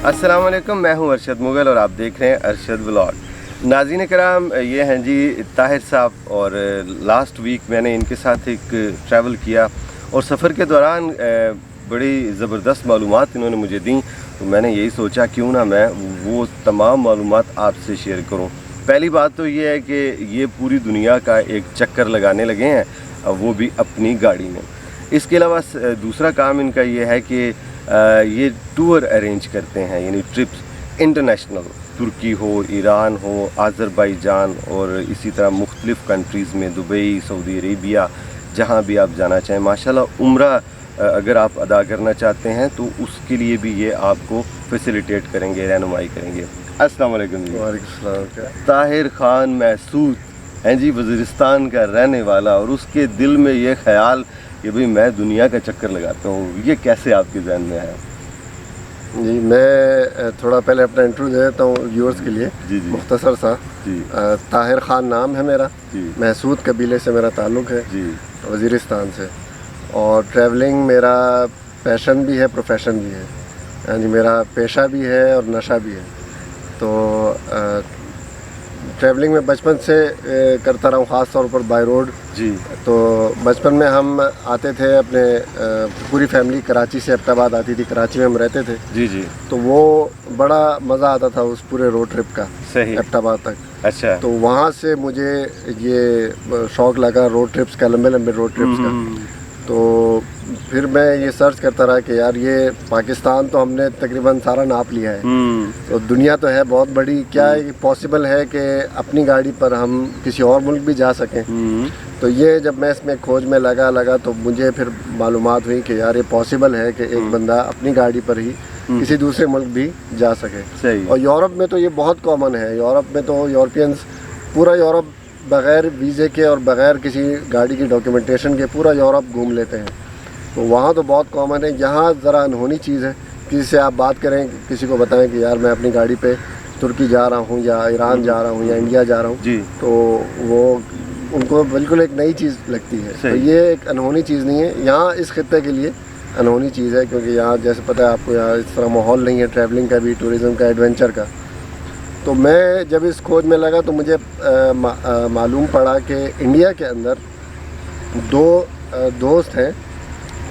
अस्सलाम वालेकुम, मैं हूं अरशद मुगल और आप देख रहे हैं अरशद व्लॉग। नाज़रीन कराम, ये हैं जी ताहिर साहब, और लास्ट वीक मैंने इनके साथ एक ट्रैवल किया और सफ़र के दौरान बड़ी ज़बरदस्त मालूमात इन्होंने मुझे दी, तो मैंने यही सोचा क्यों ना मैं वो तमाम मालूमात आपसे शेयर करूं। पहली बात तो ये है कि ये पूरी दुनिया का एक चक्कर लगाने लगे हैं, वो भी अपनी गाड़ी में। इसके अलावा दूसरा काम इनका ये है कि ये टूर अरेंज करते हैं, यानी ट्रिप्स इंटरनेशनल, तुर्की हो, ईरान हो, आज़रबाईजान और इसी तरह मुख्तलिफ़ कंट्रीज़ में, दुबई, सऊदी अरेबिया, जहाँ भी आप जाना चाहें। माशाल्लाह उम्रा अगर आप अदा करना चाहते हैं तो उसके लिए भी ये आपको फैसिलिटेट करेंगे, रहनुमाई करेंगे। अस्सलाम वालेकुम जी। वालेकुम सलाम। ताहिर ख़ान महसूद हैं जी, वज़ीरिस्तान का रहने वाला, और उसके दिल में ये ख़याल कि भाई मैं दुनिया का चक्कर लगाता हूँ, ये कैसे आपके जहन में आया? जी, मैं थोड़ा पहले अपना इंटरव्यू दे देता हूँ व्यूअर्स के लिए। जी जी मुख्तसर सा। जी ताहिर ख़ान नाम है मेरा, जी महसूद कबीले से मेरा ताल्लुक़ है, जी वज़ीरिस्तान से। और ट्रैवलिंग मेरा पैशन भी है, प्रोफेशन भी है, यानी मेरा पेशा भी है और नशा भी है। तो ट्रैवलिंग में बचपन से करता रहा हूँ, ख़ास तौर पर बाय रोड। जी तो बचपन में हम आते थे, अपने पूरी फैमिली कराची से एबटाबाद आती थी, कराची में हम रहते थे। जी जी तो वो बड़ा मज़ा आता था उस पूरे रोड ट्रिप का, सही। एबटाबाद तक। अच्छा। तो वहाँ से मुझे ये शौक़ लगा रोड ट्रिप्स का, लंबे लंबे रोड ट्रिप्स का। तो फिर मैं ये सर्च करता रहा कि यार ये पाकिस्तान तो हमने तकरीबन सारा नाप लिया है, तो दुनिया तो है बहुत बड़ी, क्या ये पॉसिबल है कि अपनी गाड़ी पर हम किसी और मुल्क भी जा सकें? तो ये जब मैं इसमें खोज में लगा तो मुझे फिर मालूमात हुई कि यार ये पॉसिबल है कि एक बंदा अपनी गाड़ी पर ही किसी दूसरे मुल्क भी जा सके। सही। और यूरोप में तो ये बहुत कॉमन है। यूरोप में तो यूरोपियंस पूरा यूरोप बग़ैर वीज़े के और बग़ैर किसी गाड़ी की डॉक्यूमेंटेशन के पूरा यूरोप घूम लेते हैं। तो वहाँ तो बहुत कॉमन है। यहाँ ज़रा अनहोनी चीज़ है, किसी से आप बात करें, किसी को बताएं कि यार मैं अपनी गाड़ी पे तुर्की जा रहा हूँ या ईरान जा रहा हूँ या इंडिया जा रहा हूँ, जी। तो वो उनको बिल्कुल एक नई चीज़ लगती है। तो ये एक अनहोनी चीज़ नहीं है, यहाँ इस खित्ते के लिए अनहोनी चीज़ है, क्योंकि यहाँ जैसे पता है आपको, यहाँ इस तरह माहौल नहीं है ट्रैवलिंग का भी, टूरिज़म का, एडवेंचर का। तो मैं जब इस खोज में लगा तो मुझे मालूम पड़ा कि इंडिया के अंदर दो दोस्त हैं,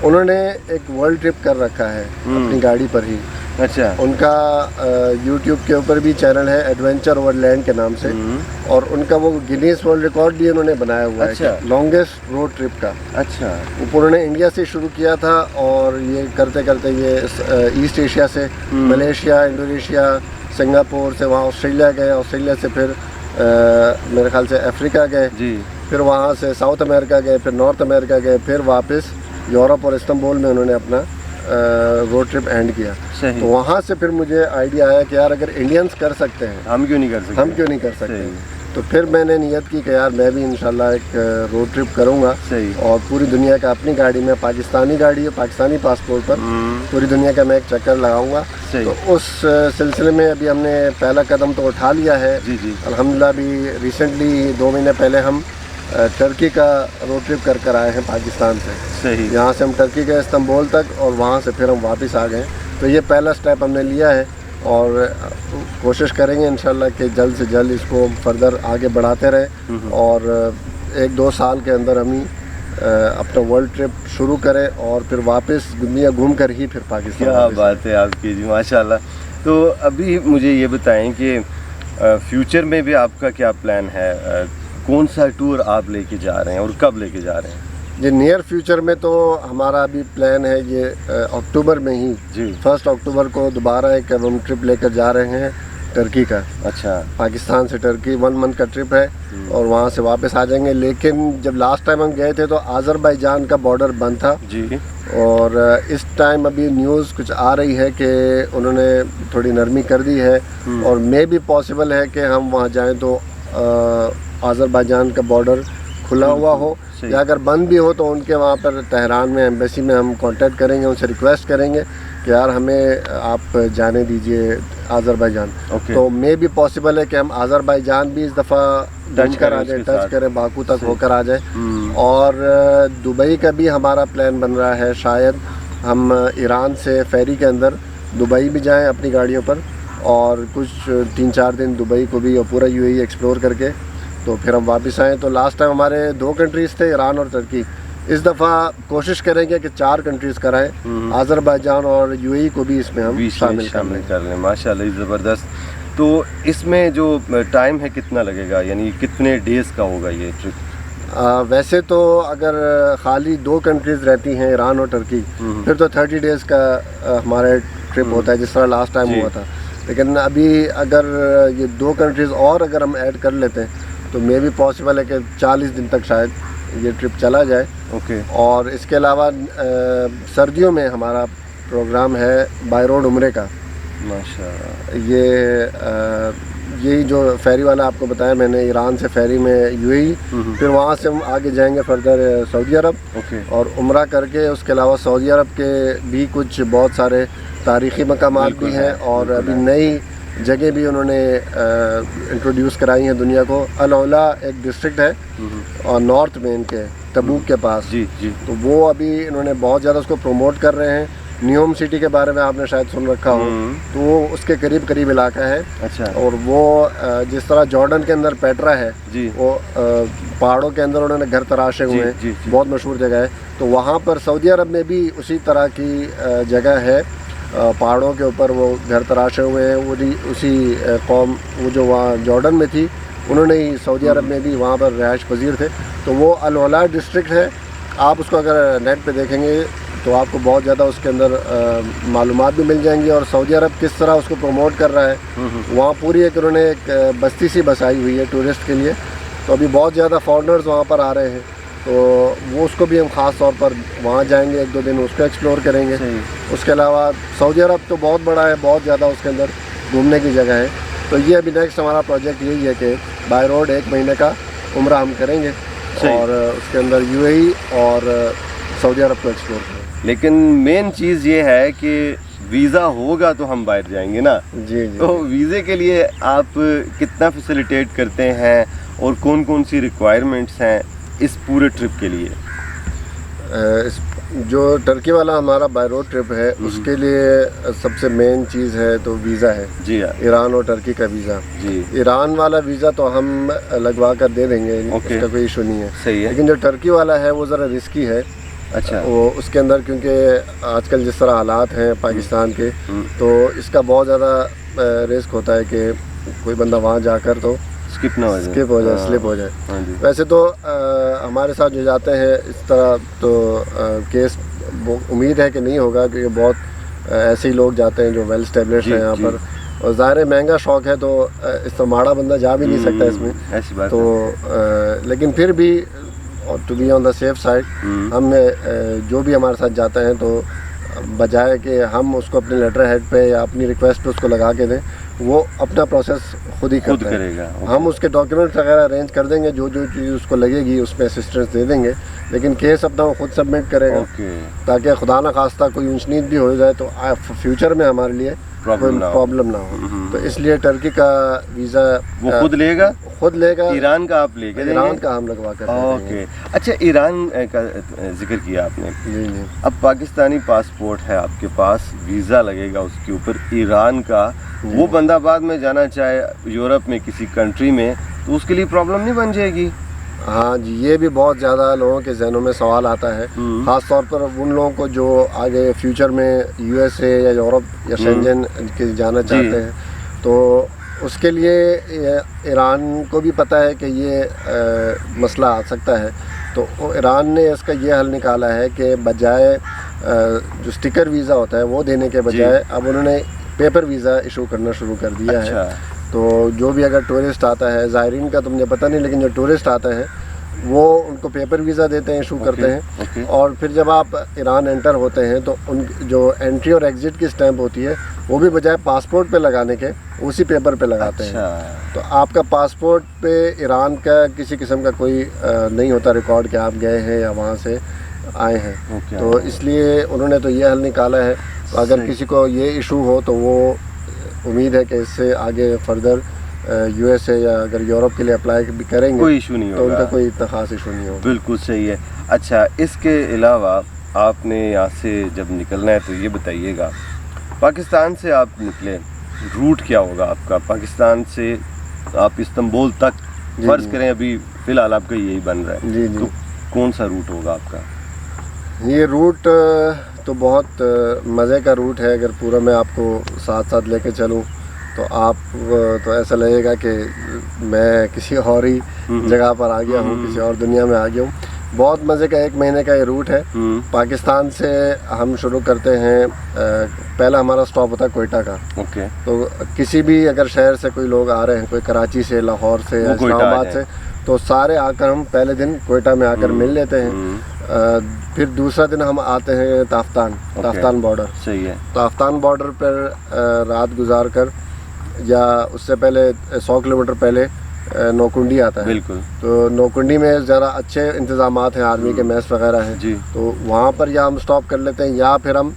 उन्होंने एक वर्ल्ड ट्रिप कर रखा है अपनी गाड़ी पर ही। अच्छा। उनका यूट्यूब के ऊपर भी चैनल है, एडवेंचर ओवरलैंड के नाम से, और उनका वो गिनीज वर्ल्ड रिकॉर्ड भी उन्होंने बनाया हुआ है, लॉन्गेस्ट रोड ट्रिप का। अच्छा। उन्होंने इंडिया से शुरू किया था और ये करते करते ये ईस्ट एशिया से मलेशिया, इंडोनेशिया, सिंगापुर से वहाँ ऑस्ट्रेलिया गए, ऑस्ट्रेलिया से फिर मेरे ख्याल से अफ्रीका गए, फिर वहाँ से साउथ अमेरिका गए, फिर नॉर्थ अमेरिका गए, फिर वापस यूरोप और इस्तांबुल में उन्होंने अपना रोड ट्रिप एंड किया। तो वहाँ से फिर मुझे आइडिया आया कि यार अगर इंडियंस कर सकते हैं, हम क्यों नहीं कर सकते? हम क्यों नहीं कर सकते? तो फिर मैंने नियत की कि यार मैं भी इंशाल्लाह एक रोड ट्रिप करूँगा, और पूरी दुनिया का अपनी गाड़ी में, पाकिस्तानी गाड़ी है, पाकिस्तानी पासपोर्ट पर पूरी दुनिया का मैं एक चक्कर लगाऊंगा। तो उस सिलसिले में अभी हमने पहला कदम तो उठा लिया है। अल्हम्दुलिल्लाह अभी रिसेंटली 2 महीने पहले हम टर्की का रोड ट्रिप कर आए हैं पाकिस्तान से। सही। यहाँ से हम टर्की गए इस्तांबुल तक, और वहाँ से फिर हम वापस आ गए। तो ये पहला स्टेप हमने लिया है, और कोशिश करेंगे इंशाल्लाह कि जल्द से जल्द इसको फर्दर आगे बढ़ाते रहें, और 1-2 साल के अंदर हम ही अपना वर्ल्ड ट्रिप शुरू करें, और फिर वापस दुनिया घूम कर ही फिर पाकिस्तान। क्या बात है आपकी जी, माशाल्लाह। तो अभी मुझे ये बताएं कि फ्यूचर में भी आपका क्या प्लान है? कौन सा टूर आप लेके जा रहे हैं और कब लेके जा रहे हैं? ये नियर फ्यूचर में तो हमारा अभी प्लान है, ये अक्टूबर में ही, 1 अक्टूबर को दोबारा एक हम ट्रिप लेकर जा रहे हैं टर्की का। अच्छा। पाकिस्तान से टर्की 1 मंथ का ट्रिप है, और वहाँ से वापस आ जाएंगे। लेकिन जब लास्ट टाइम हम गए थे तो आज़रबाईजान का बॉर्डर बंद था जी, और इस टाइम अभी न्यूज़ कुछ आ रही है कि उन्होंने थोड़ी नरमी कर दी है, और मे भी पॉसिबल है कि हम वहाँ जाएँ तो आज़रबाईजान का बॉर्डर खुला हुआ हो, या अगर बंद भी हो तो उनके वहाँ पर तेहरान में एम्बेसी में हम कांटेक्ट करेंगे, उनसे रिक्वेस्ट करेंगे कि यार हमें आप जाने दीजिए आज़रबाईजान। तो मे भी पॉसिबल है कि हम आज़रबाईजान भी इस दफ़ा टच कर आ जाए, टच करें, बाकू तक होकर आ जाए। और दुबई का भी हमारा प्लान बन रहा है, शायद हम ईरान से फेरी के अंदर दुबई भी जाएं अपनी गाड़ियों पर, और कुछ 3-4 दिन दुबई को भी और पूरा UAE एक्सप्लोर करके तो फिर हम वापस आएँ। तो लास्ट टाइम हमारे 2 कंट्रीज़ थे, ईरान और टर्की। इस दफ़ा कोशिश करेंगे कि 4 कंट्रीज़ कराएं, आज़रबाईजान और UAE को भी इसमें हम शामिल कर लें। माशाल्लाह, ज़बरदस्त। तो इसमें जो टाइम है कितना लगेगा, यानी कितने डेज़ का होगा ये ट्रिप? वैसे तो अगर खाली 2 कंट्रीज़ रहती हैं, ईरान और टर्की, फिर तो 30 डेज़ का हमारा ट्रिप होता है, जिस तरह लास्ट टाइम हुआ था। लेकिन अभी अगर ये 2 कंट्रीज़ और अगर हम ऐड कर लेते हैं तो मे भी पॉसिबल है कि 40 दिन तक शायद ये ट्रिप चला जाए। ओके। और इसके अलावा सर्दियों में हमारा प्रोग्राम है बाय रोड उम्रे का। माशाअल्लाह। यही जो फेरी वाला आपको बताया मैंने, ईरान से फेरी में UAE, फिर वहाँ से हम आगे जाएंगे फर्दर सऊदी अरब, और उम्रा करके उसके अलावा सऊदी अरब के भी कुछ बहुत सारे तारीख़ी मकामात भी हैं, और अभी नई जगह भी उन्होंने इंट्रोड्यूस कराई हैं दुनिया को। अल-औला एक डिस्ट्रिक्ट है और नॉर्थ में इनके तबूक के पास, जी जी, तो वो अभी इन्होंने बहुत ज़्यादा उसको प्रमोट कर रहे हैं। न्यूम सिटी के बारे में आपने शायद सुन रखा हो, तो वो उसके करीब करीब इलाका है। अच्छा। और वो जिस तरह जॉर्डन के अंदर पेट्रा है जी, वो पहाड़ों के अंदर उन्होंने घर तराशे हुए हैं, बहुत मशहूर जगह है। तो वहाँ पर सऊदी अरब में भी उसी तरह की जगह है, पहाड़ों के ऊपर वो घर तराशे हुए हैं। वो उसी कौम, वो जो वहाँ जॉर्डन में थी, उन्होंने ही सऊदी अरब में भी वहाँ पर रिहाइश पजीर थे। तो वो अल-औला डिस्ट्रिक्ट है, आप उसको अगर नेट पे देखेंगे तो आपको बहुत ज़्यादा उसके अंदर मालूमात भी मिल जाएंगी, और सऊदी अरब किस तरह उसको प्रमोट कर रहा है। वहाँ पूरी एक उन्होंने एक बस्ती सी बसाई हुई है टूरिस्ट के लिए, तो अभी बहुत ज़्यादा फॉरेनर्स वहाँ पर आ रहे हैं, तो वो उसको भी हम ख़ास तौर पर वहाँ जाएंगे, 1-2 दिन उसको एक्सप्लोर करेंगे। उसके अलावा सऊदी अरब तो बहुत बड़ा है, बहुत ज़्यादा उसके अंदर घूमने की जगह है। तो ये अभी नेक्स्ट हमारा प्रोजेक्ट यही है कि बाय रोड 1 महीने का उम्रा हम करेंगे, और उसके अंदर UAE और सऊदी अरब को एक्सप्लोर करेंगे। लेकिन मेन चीज़ ये है कि वीज़ा होगा तो हम बाहर जाएंगे ना। जी जी। तो वीज़े के लिए आप कितना फैसिलिटेट करते हैं, और कौन कौन सी रिक्वायरमेंट्स हैं इस पूरे ट्रिप के लिए? जो टर्की वाला हमारा बाय रोड ट्रिप है, उसके लिए सबसे मेन चीज़ है तो वीज़ा है जी। ईरान और टर्की का वीज़ा जी। ईरान वाला वीज़ा तो हम लगवा कर दे देंगे, उसका कोई इशू नहीं है। सही है। लेकिन जो टर्की वाला है वो ज़रा रिस्की है। अच्छा। वो उसके अंदर क्योंकि आजकल जिस तरह हालात हैं पाकिस्तान के, तो इसका बहुत ज़्यादा रिस्क होता है कि कोई बंदा वहाँ जाकर तो स्लिप हो जाए। वैसे तो हमारे साथ जो जाते हैं इस तरह तो केस उम्मीद है कि नहीं होगा, क्योंकि बहुत ऐसे ही लोग जाते हैं जो वेल स्टेब्लिश्ड हैं यहाँ पर, और ज़ाहिर है महंगा शौक़ है, तो इस तरह माड़ा बंदा जा भी नहीं सकता इसमें, ऐसी बात तो लेकिन फिर भी to be on the safe side, हम जो भी हमारे साथ जाते हैं तो बजाय कि हम उसको अपने लेटर हेड पे या अपनी रिक्वेस्ट पे उसको लगा के दें, वो अपना प्रोसेस खुद ही करेगा। हम उसके डॉक्यूमेंट्स वगैरह अरेंज कर देंगे, जो जो चीज़ उसको लगेगी उसमें असिस्टेंस दे देंगे, लेकिन केस अपना वो खुद सबमिट करेगा, ताकि खुदा न खास्ता कोई ऊंच नीच भी हो जाए तो फ्यूचर में हमारे लिए प्रॉब्लम ना हो। तो इसलिए टर्की का वीज़ा वो खुद लेगा। ईरान का आप लेके ईरान का हम लगवा कर। ओके। अच्छा, ईरान का जिक्र किया आपने। जी। अब पाकिस्तानी पासपोर्ट है आपके पास, वीज़ा लगेगा उसके ऊपर ईरान का, वो बंदा बाद में जाना चाहे यूरोप में किसी कंट्री में, तो उसके लिए प्रॉब्लम नहीं बन जाएगी? हाँ जी, ये भी बहुत ज़्यादा लोगों के जहनों में सवाल आता है, ख़ास तौर पर उन लोगों को जो आगे फ्यूचर में USA या यूरोप या शेंजन के जाना चाहते हैं। तो उसके लिए ईरान को भी पता है कि ये मसला आ सकता है, तो ईरान ने इसका ये हल निकाला है कि बजाय जो स्टिकर वीज़ा होता है वो देने के बजाय अब उन्होंने पेपर वीज़ा इशू करना शुरू कर दिया है। तो जो भी अगर टूरिस्ट आता है, ज़ायरीन का तो मुझे पता नहीं, लेकिन जो टूरिस्ट आता है वो उनको पेपर वीज़ा देते हैं, इशू करते हैं। और फिर जब आप ईरान एंटर होते हैं तो उन जो एंट्री और एग्ज़िट की स्टैंप होती है वो भी बजाय पासपोर्ट पे लगाने के उसी पेपर पे लगाते हैं। तो आपका पासपोर्ट पे ईरान का किसी किस्म का कोई नहीं होता रिकॉर्ड कि आप गए हैं या वहाँ से आए हैं। तो इसलिए उन्होंने तो ये हल निकाला है। तो अगर किसी को ये इशू हो तो वो उम्मीद है कि इससे आगे फर्दर USA या अगर यूरोप के लिए अप्लाई भी करेंगे, कोई इशू नहीं होगा, तो उनका कोई इतना खास इशू नहीं होगा। बिल्कुल सही है। अच्छा, इसके अलावा आपने यहाँ से जब निकलना है तो ये बताइएगा पाकिस्तान से आप निकले, रूट क्या होगा आपका? पाकिस्तान से आप इस्तांबुल तक, फर्ज करें अभी फ़िलहाल आपका यही बन रहा है, जी जी, तो कौन सा रूट होगा आपका? ये रूट तो बहुत मज़े का रूट है। अगर पूरा मैं आपको साथ साथ लेके चलूँ तो आप तो ऐसा लगेगा कि मैं किसी और ही जगह पर आ गया हूँ, किसी और दुनिया में आ गया हूँ। बहुत मज़े का 1 महीने का ये रूट है। पाकिस्तान से हम शुरू करते हैं, पहला हमारा स्टॉप होता है कोयटा का। ओके। तो किसी भी अगर शहर से कोई लोग आ रहे हैं, कोई कराची से, लाहौर से या इस्लामाबाद से, तो सारे आकर हम पहले दिन कोयटा में आकर मिल लेते हैं। फिर दूसरा दिन हम आते हैं ताफ्तान बॉर्डर। सही है। ताफ्तान बॉर्डर पर रात गुजार कर, या उससे पहले 100 किलोमीटर पहले नौकुंडी आता है। बिल्कुल। तो नौकुंडी में ज़रा अच्छे इंतज़ामात हैं, आर्मी के मैस वगैरह हैं जी। तो वहाँ पर या हम स्टॉप कर लेते हैं, या फिर हम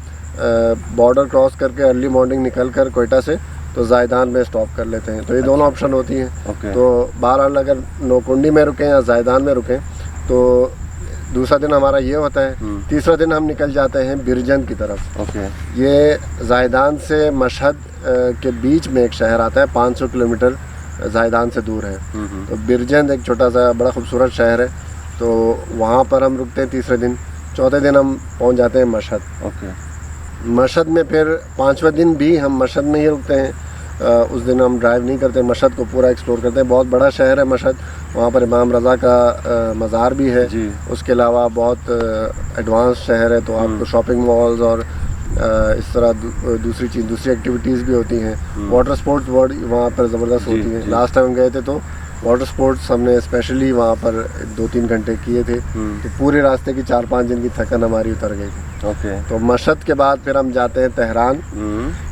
बॉर्डर क्रॉस करके अर्ली मॉर्निंग निकल कर कोयटा से तो ज़ायदान में स्टॉप कर लेते हैं। तो ये दोनों ऑप्शन होती हैं। तो बहरहाल अगर नौकुंडी में रुकें या ज़ायदान में रुकें तो दूसरा दिन हमारा ये होता है। तीसरा दिन हम निकल जाते हैं बिरजंद की तरफ। ये ज़ायदान से मशहद के बीच में एक शहर आता है, 500 किलोमीटर ज़ायदान से दूर है। तो बिरजंद एक छोटा सा बड़ा खूबसूरत शहर है, तो वहाँ पर हम रुकते हैं तीसरे दिन। चौथे दिन हम पहुँच जाते हैं मशहद। मशहद में फिर 5वें दिन भी हम मशहद में ही रुकते हैं। उस दिन हम ड्राइव नहीं करते, मशहद को पूरा एक्सप्लोर करते हैं। बहुत बड़ा शहर है मशहद, वहाँ पर इमाम रज़ा का मज़ार भी है। उसके अलावा बहुत एडवांस शहर है, तो आपको शॉपिंग मॉल्स और इस तरह दूसरी एक्टिविटीज़ भी होती हैं। वाटर स्पोर्ट्स वहाँ पर ज़बरदस्त होती हैं। लास्ट टाइम गए थे तो वाटर स्पोर्ट्स हमने स्पेशली वहाँ पर 2-3 घंटे किए थे, तो पूरे रास्ते की 4-5 दिन की थकन हमारी उतर गई थी। तो मशहद के बाद फिर हम जाते हैं तेहरान।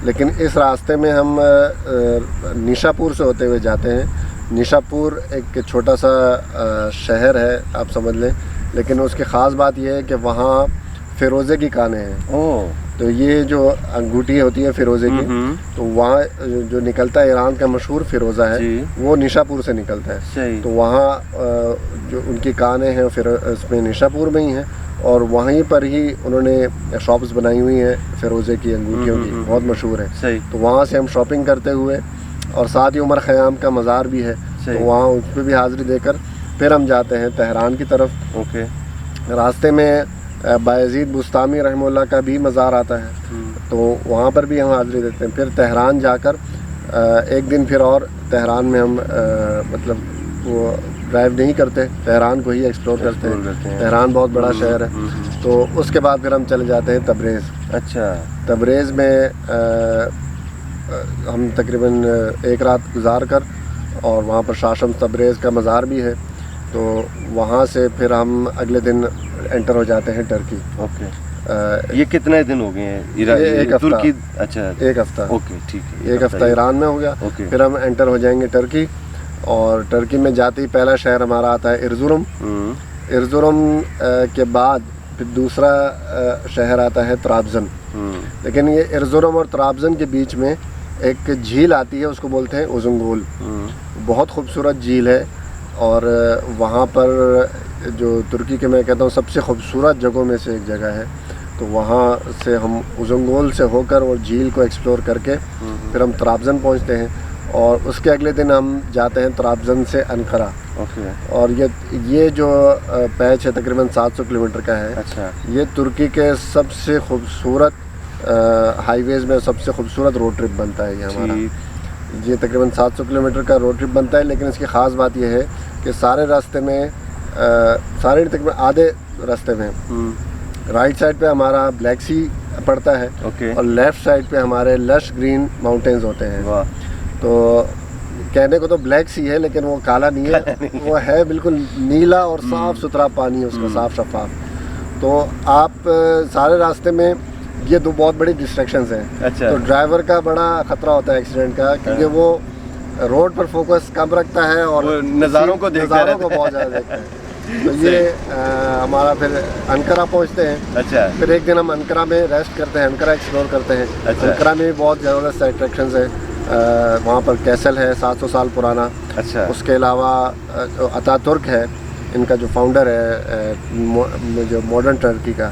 लेकिन इस रास्ते में हम निशापुर से होते हुए जाते हैं। निशापुर एक छोटा सा शहर है आप समझ लें, लेकिन उसकी ख़ास बात यह है कि वहाँ फ़िरोज़े की कानें हैं। तो ये जो अंगूठी होती है फ़िरोज़े की, तो वहाँ जो निकलता है ईरान का मशहूर फ़िरोज़ा है, वो निशापुर से निकलता है। तो वहाँ जो उनकी कानें हैं फिर इसमें निशापुर में ही हैं, और वहीं पर ही उन्होंने शॉप्स बनाई हुई हैं फ़िरोज़े की अंगूठियों की, बहुत मशहूर है। तो वहाँ से हम शॉपिंग करते हुए, और साथ ही उमर ख़याम का मज़ार भी है, तो वहाँ उस पर भी हाज़िरी देकर फिर हम जाते हैं तेहरान की तरफ। रास्ते में बायज़ीद बुस्तामी रहमहुल्लाह का भी मज़ार आता है, तो वहाँ पर भी हम हाज़िरी देते हैं। फिर तेहरान जाकर एक दिन फिर और तेहरान में हम मतलब वो ड्राइव नहीं करते, तेहरान को ही एक्सप्लोर करते हैं। तेहरान बहुत बड़ा शहर है। तो उसके बाद फिर हम चले जाते हैं तबरेज़। तबरेज़ में हम तकरीबन 1 रात गुजार कर, और वहाँ पर शाशम तबरेज़ का मज़ार भी है, तो वहाँ से फिर हम अगले दिन एंटर हो जाते हैं टर्की। ये कितने दिन हो गए हैं? एक हफ्ता। तुर्की? अच्छा, 1 हफ्ता। ठीक है। 1 हफ्ता ईरान में हो गया। फिर हम एंटर हो जाएंगे टर्की, और टर्की में जाते ही पहला शहर हमारा आता है इरजुरम। इरजुरम के बाद फिर दूसरा शहर आता है त्राब्ज़न। लेकिन ये इरजुरम और त्राब्ज़न के बीच में एक झील आती है, उसको बोलते हैं उज़ुंगुल। बहुत खूबसूरत झील है, और वहाँ पर जो तुर्की के मैं कहता हूँ सबसे खूबसूरत जगहों में से एक जगह है। तो वहाँ से हम उज़ुंगुल से होकर और झील को एक्सप्लोर करके फिर हम त्राब्ज़न पहुँचते हैं, और उसके अगले दिन हम जाते हैं त्राब्ज़न से अनकरा। और ये जो पैच है तकरीबन 700 किलोमीटर का है। ये तुर्की के सबसे खूबसूरत हाईवेज़ में सबसे खूबसूरत रोड ट्रिप बनता है ये हमारा। ये तकरीबन 700 किलोमीटर का रोड ट्रिप बनता है, लेकिन इसकी ख़ास बात यह है कि सारे रास्ते में तकरीबन आधे रास्ते में राइट साइड पे हमारा ब्लैक सी पड़ता है, और लेफ़्ट साइड पे हमारे लश ग्रीन माउंटेन्स होते हैं। तो कहने को तो ब्लैक सी है, लेकिन वो काला नहीं है, वो है बिल्कुल नीला और साफ़ सुथरा पानी है उसका, साफ़ शफाफ। तो आप सारे रास्ते में ये 2 बहुत बड़ी डिस्ट्रैक्शंस हैं। तो ड्राइवर का बड़ा ख़तरा होता है एक्सीडेंट का, क्योंकि वो रोड पर फोकस कम रखता है और नज़ारों को बहुत ज़्यादा देखता है। तो ये हमारा फिर अनकरा पहुंचते हैं। फिर एक दिन हम अनकरा में रेस्ट करते हैं, अनकरा एक्सप्लोर करते हैं। अनकरा में भी बहुत ज़बरदस्त अट्रैक्शंस है। वहाँ पर कैसल है 700 साल पुराना। उसके अलावा जो अतातुर्क है, इनका जो फाउंडर है जो मॉडर्न टर्की का,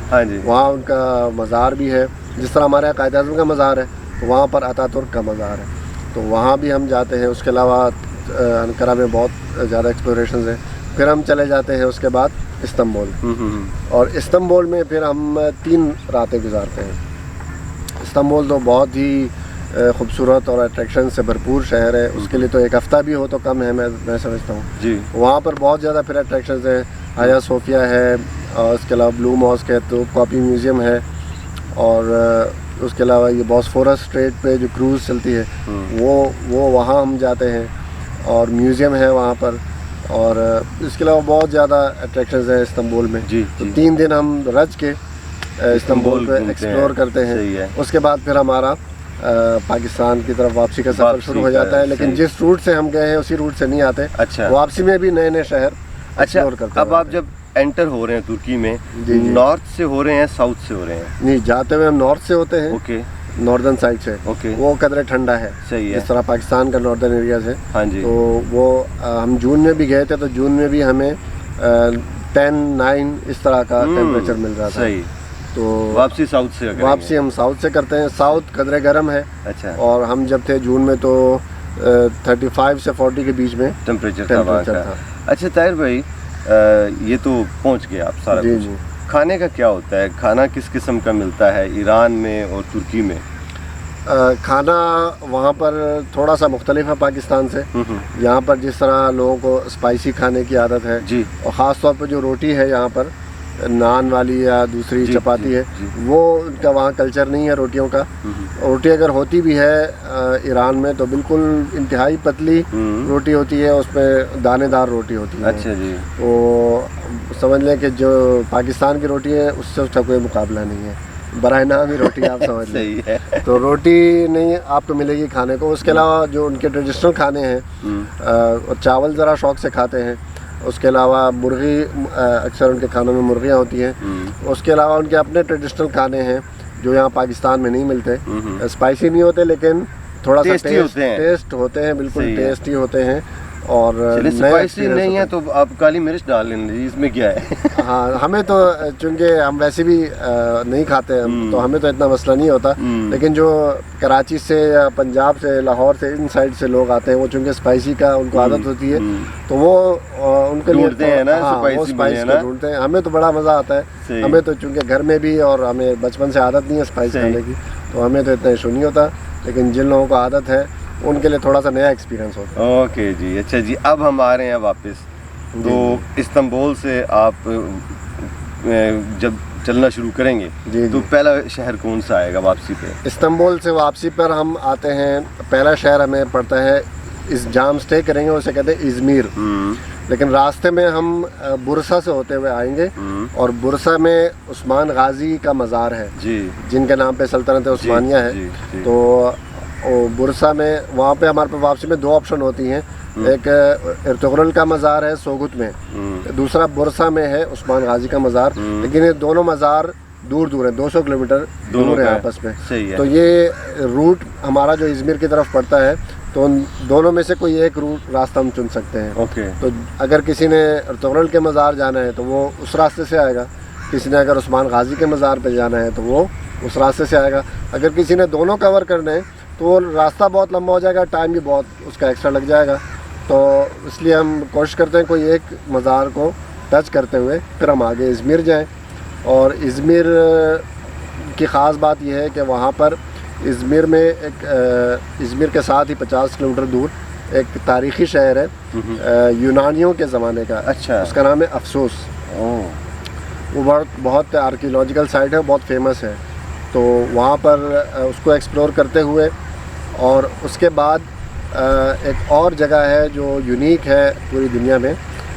वहाँ उनका मज़ार भी है। जिस तरह हमारे यहाँ कायद-ए-आज़म का मज़ार है, وہاں پر اتاترک کا مزار ہے، تو وہاں بھی ہم جاتے ہیں. اس کے علاوہ انقرہ میں بہت زیادہ ایکسپلوریشنز ہیں. پھر ہم چلے جاتے ہیں اس کے بعد استنبول، اور استنبول میں پھر ہم 3 راتیں گزارتے ہیں. استنبول تو بہت ہی خوبصورت اور اٹریکشن سے بھرپور شہر ہے. اس کے لیے تو 1 ہفتہ بھی ہو تو کم ہے، میں سمجھتا ہوں. جی وہاں پر بہت زیادہ پھر اٹریکشنز ہیں. آیا صوفیہ ہے، اور اس کے علاوہ بلو ماسک ہے، تو کاپی میوزیم ہے، اور اس کے علاوہ یہ بوسفورس اسٹریٹ پہ جو کروز چلتی ہے وہ وہاں ہم جاتے ہیں، اور میوزیم ہے وہاں پر. اور اس کے علاوہ بہت زیادہ اٹریکشنز ہیں استنبول میں. تو 3 دن ہم رج کے استنبول پہ ایکسپلور کرتے ہیں. اس کے بعد پھر ہمارا پاکستان کی طرف واپسی کا سفر شروع ہو جاتا ہے. لیکن جس روٹ سے ہم گئے ہیں اسی روٹ سے نہیں آتے. واپسی میں بھی نئے نئے شہر ایکسپلور کرتے ہیں. اب آپ جب انٹر ہو رہے ہیں ترکی میں، نارتھ سے ہو رہے ہیں ساؤتھ سے ہو رہے ہیں؟ نہیں، جاتے ہوئے ہم نارتھ سے ہوتے ہیں. اوکے، ناردرن سائڈ سے. وہ قدرے ٹھنڈا ہے، صحیح ہے، جس طرح پاکستان کا ناردرن ایریاز ہے. ہاں جی. تو وہ ہم جون میں بھی گئے تھے، تو جون میں بھی ہمیں 10-9 اس طرح کا ٹیمپریچر مل رہا تھا. صحیح. تو واپسی ساؤتھ سے واپسی ہم ساؤتھ سے کرتے ہیں. ساؤتھ قدرے گرم ہے. اچھا. اور ہم جب تھے جون میں تو 35 سے 40 کے بیچ میں ٹیمپریچر تھا. اچھا طاہر بھائی، یہ تو پہنچ گئے آپ سارا کچھ. کھانے کا کیا ہوتا ہے؟ کھانا کس قسم کا ملتا ہے ایران میں اور ترکی میں؟ کھانا وہاں پر تھوڑا سا مختلف ہے پاکستان سے. یہاں پر جس طرح لوگوں کو اسپائسی کھانے کی عادت ہے، اور خاص طور پہ جو روٹی ہے یہاں پر نان والی یا دوسری چپاتی ہے، وہ ان کا وہاں کلچر نہیں ہے روٹیوں کا. روٹی اگر ہوتی بھی ہے ایران میں تو بالکل انتہائی پتلی روٹی ہوتی ہے، اس میں دانے دار روٹی ہوتی ہے. اچھا جی. تو سمجھ لیں کہ جو پاکستان کی روٹی ہے اس سے اس کا کوئی مقابلہ نہیں ہے. برائے نام ہی روٹی آپ سمجھ لیں. تو روٹی نہیں آپ کو ملے گی کھانے کو. اس کے علاوہ جو ان کے ٹریڈیشنل کھانے ہیں، چاول ذرا شوق سے کھاتے ہیں. اس کے علاوہ مرغی، اکثر ان کے کھانوں میں مرغیاں ہوتی ہیں. اس کے علاوہ ان کے اپنے ٹریڈیشنل کھانے ہیں جو یہاں پاکستان میں نہیں ملتے. اسپائسی نہیں ہوتے لیکن تھوڑا سا ٹیسٹ ہوتے ہیں، بالکل ٹیسٹی ہوتے ہیں. اور اسپائسی نہیں ہے تو آپ کالی مرچ ڈال لیں، اس میں کیا ہے. ہاں، ہمیں تو چونکہ ہم ویسے بھی نہیں کھاتے تو ہمیں تو اتنا مسئلہ نہیں ہوتا. لیکن جو کراچی سے یا پنجاب سے، لاہور سے، ان سائڈ سے لوگ آتے ہیں، وہ چونکہ اسپائسی کا ان کو عادت ہوتی ہے تو وہ ان کے لیے اسپائسی ڈھونڈتے ہیں. ہمیں تو بڑا مزہ آتا ہے. ہمیں تو چونکہ گھر میں بھی اور ہمیں بچپن سے عادت نہیں ہے اسپائسی کھانے کی، تو ہمیں تو اتنا ایشو نہیں ہوتا. لیکن جن لوگوں کو عادت ہے ان کے لیے تھوڑا سا نیا ایکسپیرینس ہوتا ہے. اوکے جی. اچھا جی، اب ہم آ رہے ہیں واپس. تو استنبول سے آپ جب چلنا شروع کریں گے تو پہلا شہر کون سا آئے گا واپسی پہ؟ استنبول سے واپسی پر ہم آتے ہیں، پہلا شہر ہمیں پڑتا ہے، جہاں اسٹے کریں گے اسے کہتے ہیں ازمیر. لیکن راستے میں ہم برسا سے ہوتے ہوئے آئیں گے، اور برسا میں عثمان غازی کا مزار ہے جن کے نام پہ سلطنت عثمانیہ ہے. تو برسا میں وہاں پہ ہمارے پاس واپسی میں 2 آپشن ہوتی ہیں. ایک ارطغرل کا مزار ہے سوگت میں، دوسرا برسا میں ہے عثمان غازی کا مزار. لیکن یہ دونوں مزار دور دور ہیں، 200 کلومیٹر دور ہیں آپس میں. تو یہ روٹ ہمارا جو ازمیر کی طرف پڑتا ہے، تو ان دونوں میں سے کوئی ایک روٹ راستہ ہم چن سکتے ہیں. تو اگر کسی نے ارطغرل کے مزار جانا ہے تو وہ اس راستے سے آئے گا. کسی نے اگر عثمان غازی کے مزار پہ جانا ہے تو وہ اس راستے سے آئے گا. اگر کسی نے دونوں کور کرنے ہیں تو وہ راستہ بہت لمبا ہو جائے گا، ٹائم بھی بہت اس کا ایکسٹرا لگ جائے گا. تو اس لیے ہم کوشش کرتے ہیں کوئی ایک مزار کو ٹچ کرتے ہوئے پھر ہم آگے ازمیر جائیں. اور ازمیر کی خاص بات یہ ہے کہ وہاں پر ازمیر میں ایک ازمیر کے ساتھ ہی 50 کلومیٹر دور ایک تاریخی شہر ہے یونانیوں کے زمانے کا. اچھا. اس کا نام ہے افسوس. وہ بہت آرکیولوجیکل سائٹ ہے، بہت فیمس ہے. تو وہاں پر اس کو ایکسپلور کرتے ہوئے، اور اس کے بعد ایک اور جگہ ہے جو یونیک ہے پوری دنیا میں،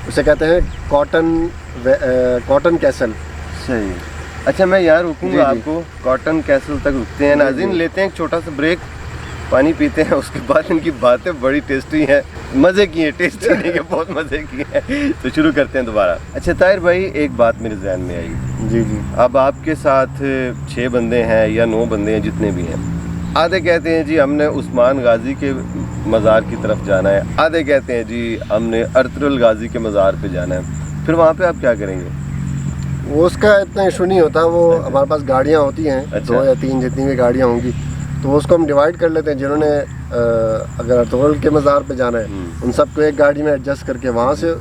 اسے کہتے ہیں کاٹن کیسل. صحیح. اچھا، میں یہاں رکوں گا آپ کو. کاٹن کیسل تک رکتے ہیں. ناظرین، لیتے ہیں ایک چھوٹا سا بریک، پانی پیتے ہیں. اس کے بعد ان کی باتیں بڑی ٹیسٹی ہیں، مزے کی ہیں، ٹیسٹی نہیں کہ بہت مزے کی ہیں. تو شروع کرتے ہیں دوبارہ. اچھا طاہر بھائی، ایک بات میرے ذہن میں آئی. جی. اب آپ کے ساتھ 6 بندے ہیں یا 9 بندے ہیں، جتنے بھی ہیں. آدھے کہتے ہیں جی ہم نے عثمان غازی کے مزار کی طرف جانا ہے، آدھے کہتے ہیں جی ہم نے ارطغرل غازی کے مزار پہ جانا ہے. پھر وہاں پہ آپ کیا کریں گے؟ وہ اس کا اتنا ایشو نہیں ہوتا. وہ ہمارے پاس گاڑیاں ہوتی ہیں، 2 یا 3 جتنی بھی گاڑیاں ہوں گی، تو تو اس کو ہم ڈیوائڈ کر لیتے ہیں. جنہوں نے اگر ارطغرل کے مزار پہ جانا ہے ان سب کو ایک گاڑی میں ایڈجسٹ کر کے وہاں سے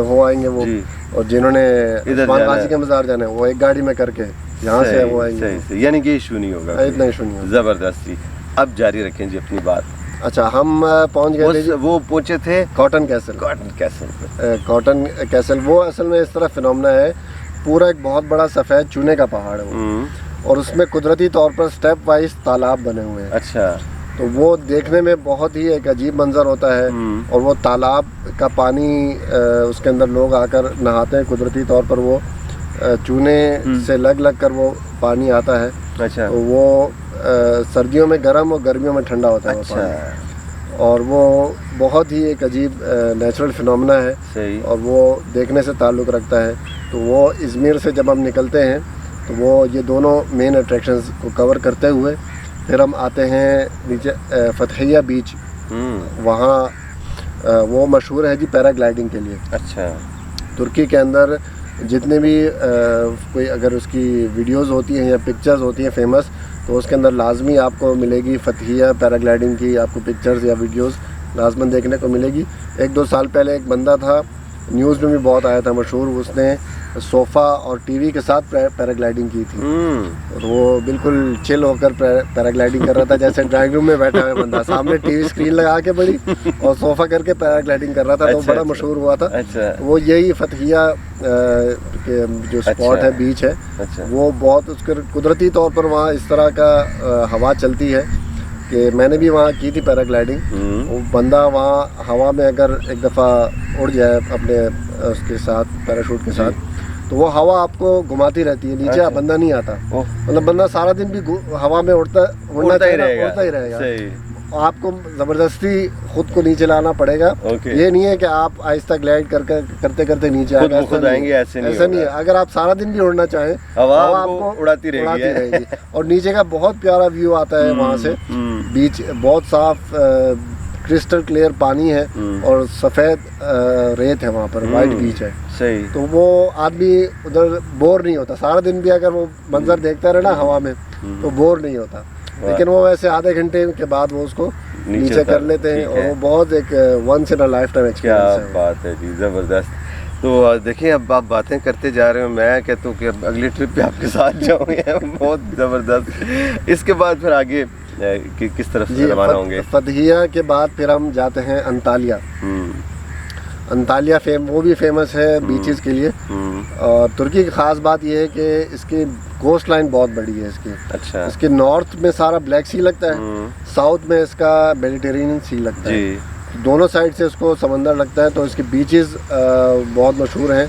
ہو آئیں گے وہ, اور جنہوں نے عثمان غازی کے مزار جانا ہے وہ ایک گاڑی میں کر کے یہاں سے وہ آئیں گے. یعنی کہ ایشو نہیں ہوگا, اتنا ایشو نہیں ہوگا. زبردست جی. اب جاری رکھیں جی اپنی بات. اچھا, ہم پہنچ گئے تھے, وہ پہنچے تھے کاٹن کیسل. کاٹن کیسل وہ اصل میں اس طرح فنومنا ہے, پورا ایک بہت بڑا سفید چونے کا پہاڑ ہے وہ, اور اس میں قدرتی طور پر سٹیپ وائز تالاب بنے ہوئے ہیں. اچھا. تو وہ دیکھنے میں بہت ہی ایک عجیب منظر ہوتا ہے, اور وہ تالاب کا پانی اس کے اندر لوگ آ کر نہاتے ہیں قدرتی طور پر, وہ چونے سے لگ کر وہ پانی آتا ہے. اچھا. تو وہ سردیوں میں گرم اور گرمیوں میں ٹھنڈا ہوتا ہے وہ پانی, اور وہ بہت ہی ایک عجیب نیچرل فنومنا ہے. صحیح. اور وہ دیکھنے سے تعلق رکھتا ہے. تو وہ ازمیر سے جب ہم نکلتے ہیں تو وہ یہ دونوں مین اٹریکشنز کو کور کرتے ہوئے پھر ہم آتے ہیں نیچے فتحیہ بیچ. وہاں وہ مشہور ہے جی پیرا گلائڈنگ کے لیے. اچھا. ترکی کے اندر جتنے بھی کوئی اگر اس کی ویڈیوز ہوتی ہیں یا پکچرز ہوتی ہیں فیمس, تو اس کے اندر لازمی آپ کو ملے گی فتحیہ پیرا گلائڈنگ کی, آپ کو پکچرز یا ویڈیوز لازماً دیکھنے کو ملے گی. 1-2 سال پہلے ایک بندہ تھا, نیوز میں بھی بہت آیا تھا مشہور, اس نے صوفہ اور ٹی وی کے ساتھ پیرا گلائڈنگ کی تھی. اور وہ بالکل چل ہو کر پیرا گلائڈنگ کر رہا تھا, جیسے ڈرائنگ روم میں بیٹھا ہے بندہ, سامنے ٹی وی اسکرین لگا کے بڑی اور صوفہ کر کے پیرا گلائڈنگ کر رہا تھا. تو بڑا مشہور ہوا تھا. وہ یہی فتحیہ کے جو اسپاٹ ہے, بیچ ہے, وہ بہت اس کے قدرتی طور پر وہاں اس طرح کا ہوا چلتی ہے کہ میں نے بھی وہاں کی تھی پیرا گلائڈنگ. وہ بندہ وہاں ہوا میں اگر ایک دفعہ اڑ جائے اپنے اس کے ساتھ پیراشوٹ کے ساتھ, تو وہ ہوا آپ کو گھماتی رہتی ہے, نیچے بندہ نہیں آتا. مطلب بندہ سارا دن بھی ہوا میں اڑتا ہی رہے گا. آپ کو زبردستی خود کو نیچے لانا پڑے گا. یہ نہیں ہے کہ آپ آہستہ گلائڈ کرتے کرتے نیچے آئیں گے, ایسا نہیں ہے. اگر آپ سارا دن بھی اڑنا چاہیں ہوا آپ کو اڑاتی رہے گی. اور نیچے کا بہت پیارا ویو آتا ہے وہاں سے. بیچ بہت صاف کرسٹل کلیئر پانی ہے اور سفید ریت ہے وہاں پر, وائٹ بیچ ہے. صحیح. تو وہ آدمی ادھر بور نہیں ہوتا, سارا دن بھی اگر وہ منظر دیکھتا رہے نا ہوا میں تو بور نہیں ہوتا. لیکن وہ ویسے آدھے گھنٹے کے بعد وہ اس کو نیچے کر لیتے ہیں, اور وہ بہت ایک once in a life time experience ہے. کیا بات ہے جی, زبردست. تو دیکھیں اب آپ باتیں کرتے جا رہے ہو, میں کہتا ہوں کہ اب اگلی ٹرپ پہ آپ کے ساتھ جاؤں گے. بہت زبردست. اس کے بعد پھر آگے کس طرف سے روانہ ہوں گے؟ فتحیہ کے بعد پھر ہم جاتے ہیں انطالیہ. انطالیہ وہ بھی فیمس ہے بیچز کے لیے. اور ترکی کی خاص بات یہ ہے کہ اس کی کوسٹ لائن بہت بڑی ہے اس کی. اچھا. اس کے نارتھ میں سارا بلیک سی لگتا ہے, ساؤتھ میں اس کا میڈیٹرینین سی لگتا ہے. دونوں سائڈ سے اس کو سمندر لگتا ہے. تو اس کی بیچز بہت مشہور ہیں.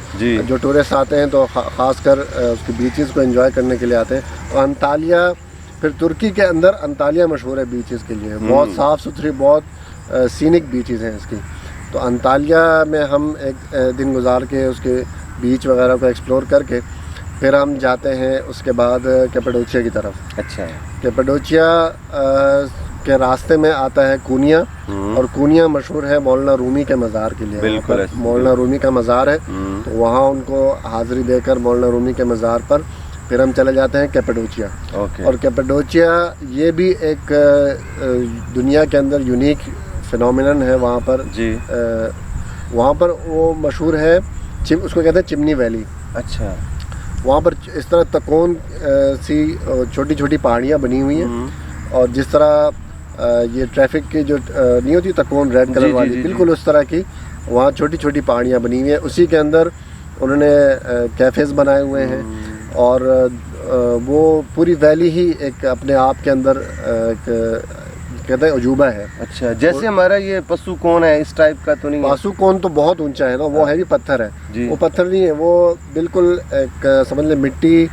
جو ٹورسٹ آتے ہیں تو خاص کر اس کی بیچز کو انجوائے کرنے کے لیے آتے ہیں. اور انطالیہ پھر ترکی کے اندر انطالیہ مشہور ہے بیچز کے لیے. بہت صاف ستھری, بہت سینک بیچز ہیں اس کی. تو انطالیہ میں ہم ایک دن گزار کے اس کے بیچ وغیرہ کو ایکسپلور کر کے پھر ہم جاتے ہیں اس کے بعد کیپاڈوچیا کی طرف. اچھا. کیپاڈوچیا کے راستے میں آتا ہے کونیا, اور کونیا مشہور ہے مولانا رومی کے مزار کے لیے. بالکل مولانا رومی کا مزار ہے, تو وہاں ان کو حاضری دے کر مولانا رومی کے مزار پر پھر ہم چلے جاتے ہیں کیپاڈوچیا. اور کیپاڈوچیا یہ بھی ایک دنیا کے اندر یونیک فنومینن ہے وہاں پر. وہاں پر وہ مشہور ہے, اس کو کہتے ہیں چمنی ویلی. اچھا. وہاں پر اس طرح تکون سی چھوٹی چھوٹی پہاڑیاں بنی ہوئی ہیں, اور جس طرح یہ ٹریفک کی جو نہیں ہوتی تکون ریڈ کلر والی, بالکل اس طرح کی وہاں چھوٹی چھوٹی پہاڑیاں بنی ہوئی ہیں. اسی کے اندر انہوں نے کیفیز بنائے ہوئے ہیں, اور وہ پوری ویلی ہی ایک اپنے آپ کے اندر ایک کہتے ہیں عجوبہ ہے. اچھا. جیسے ہمارا یہ پسو کون ہے اس ٹائپ کا تو نہیں؟ پاسو کون تو بہت اونچا ہے نا, وہ ہے بھی پتھر ہے. وہ پتھر نہیں ہے, وہ بالکل ایک سمجھ لیں مٹی,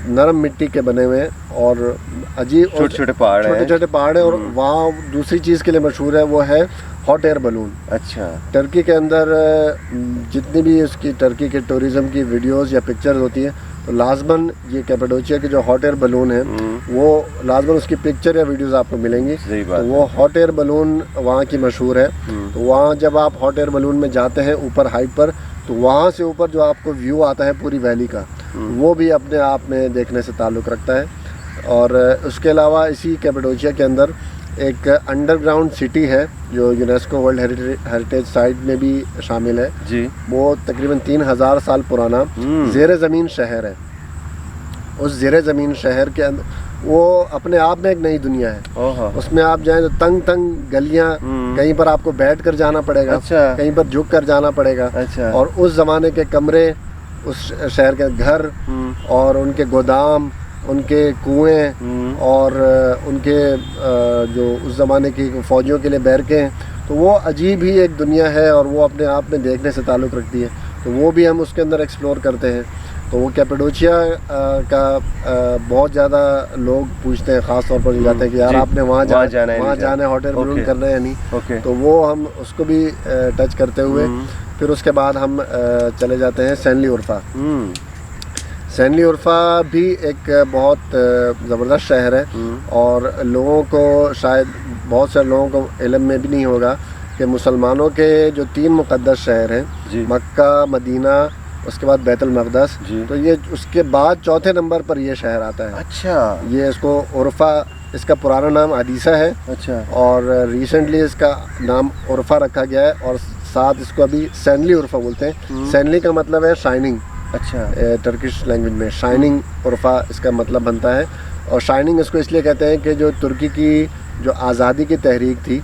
نرم مٹی کے بنے ہوئے ہیں, اور عجیب چھوٹے چھوٹے پہاڑ ہیں. اور وہاں دوسری چیز کے لیے مشہور ہے, وہ ہے ہاٹ ایئر بلون. اچھا. ٹرکی کے اندر جتنی بھی اس کی ٹرکی کے ٹوریزم کی ویڈیوز یا پکچرز ہوتی ہیں تو لازماً یہ کیپاڈوچیا کے جو ہاٹ ایئر بلون ہے وہ لازماً اس کی پکچر یا ویڈیوز آپ کو ملیں گی. تو وہ ہاٹ ایئر بلون وہاں کی مشہور ہے. تو وہاں جب آپ ہاٹ ایئر بلون میں جاتے ہیں اوپر ہائٹ پر, تو وہاں سے اوپر جو آپ کو ویو آتا ہے پوری ویلی کا, وہ بھی اپنے آپ میں دیکھنے سے تعلق رکھتا ہے. اور اس کے علاوہ اسی کیپیڈوچیا کے اندر ایک انڈر گراؤنڈ سٹی ہے جو یونیسکو ورلڈ ہیریٹیج سائٹ میں بھی شامل ہے جی. وہ تقریباً 3000 سال پرانا زیر زمین شہر ہے. اس زیر زمین شہر کے اندر وہ اپنے آپ میں ایک نئی دنیا ہے. اس میں آپ جائیں تو تنگ تنگ گلیاں, کہیں پر آپ کو بیٹھ کر جانا پڑے گا, کہیں پر جھک کر جانا پڑے گا. اور اس زمانے کے کمرے, اس شہر کے گھر اور ان کے گودام, ان کے کنویں اور ان کے جو اس زمانے کی فوجیوں کے لیے بیرکیں ہیں, تو وہ عجیب ہی ایک دنیا ہے اور وہ اپنے آپ میں دیکھنے سے تعلق رکھتی ہے. تو وہ بھی ہم اس کے اندر ایکسپلور کرتے ہیں. تو وہ کیپیڈوچیا کا بہت زیادہ لوگ پوچھتے ہیں, خاص طور پر جاتے ہیں کہ یار آپ نے وہاں جانا ہے, ہوٹل بلون کرنا ہے یا نہیں. تو وہ ہم اس کو بھی ٹچ کرتے ہوئے پھر اس کے بعد ہم چلے جاتے ہیں سینلی عرفہ. سینلی عرفہ بھی ایک بہت زبردست شہر ہے اور لوگوں کو شاید بہت سے لوگوں کو علم میں بھی نہیں ہوگا کہ مسلمانوں کے جو 3 مقدس شہر ہیں مکہ, مدینہ, اس کے بعد بیت المقدس, تو یہ اس کے بعد چوتھے نمبر پر یہ شہر آتا ہے. اچھا. یہ اس کو عرفہ, اس کا پرانا نام عدیسہ ہے. اچھا. اور ریسنٹلی اس کا نام عرفہ رکھا گیا ہے اور ساتھ اس کو ابھی سینلی عرفہ بولتے ہیں. سینلی کا مطلب ہے شائننگ. اچھا. ٹرکش لینگویج میں شائننگ عرفہ اس کا مطلب بنتا ہے. اور شائننگ اس کو اس لیے کہتے ہیں کہ جو ترکی کی جو آزادی کی تحریک تھی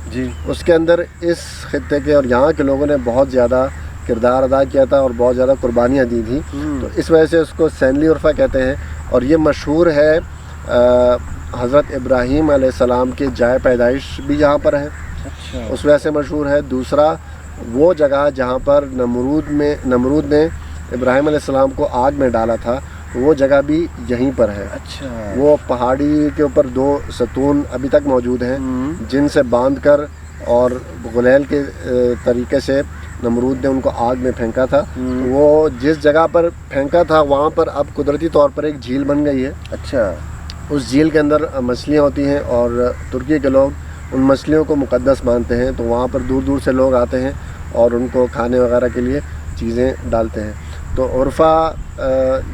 اس کے اندر اس خطے کے اور یہاں کے لوگوں نے بہت زیادہ کردار ادا کیا تھا اور بہت زیادہ قربانیاں دی تھیں. تو اس وجہ سے اس کو سینلی عرفہ کہتے ہیں. اور یہ مشہور ہے, حضرت ابراہیم علیہ السلام کے جائے پیدائش بھی یہاں پر ہے. اس وجہ سے مشہور ہے. دوسرا, وہ جگہ جہاں پر نمرود نے ابراہیم علیہ السلام کو آگ میں ڈالا تھا, وہ جگہ بھی یہیں پر ہے. وہ پہاڑی کے اوپر 2 ستون ابھی تک موجود ہیں جن سے باندھ کر اور غلیل کے طریقے سے نمرود نے ان کو آگ میں پھینکا تھا. وہ جس جگہ پر پھینکا تھا وہاں پر اب قدرتی طور پر ایک جھیل بن گئی ہے. اچھا. اس جھیل کے اندر مچھلیاں ہوتی ہیں اور ترکی کے لوگ ان مچھلیوں کو مقدس مانتے ہیں, تو وہاں پر دور دور سے لوگ آتے ہیں اور ان کو کھانے وغیرہ کے لیے چیزیں ڈالتے ہیں. تو عرفہ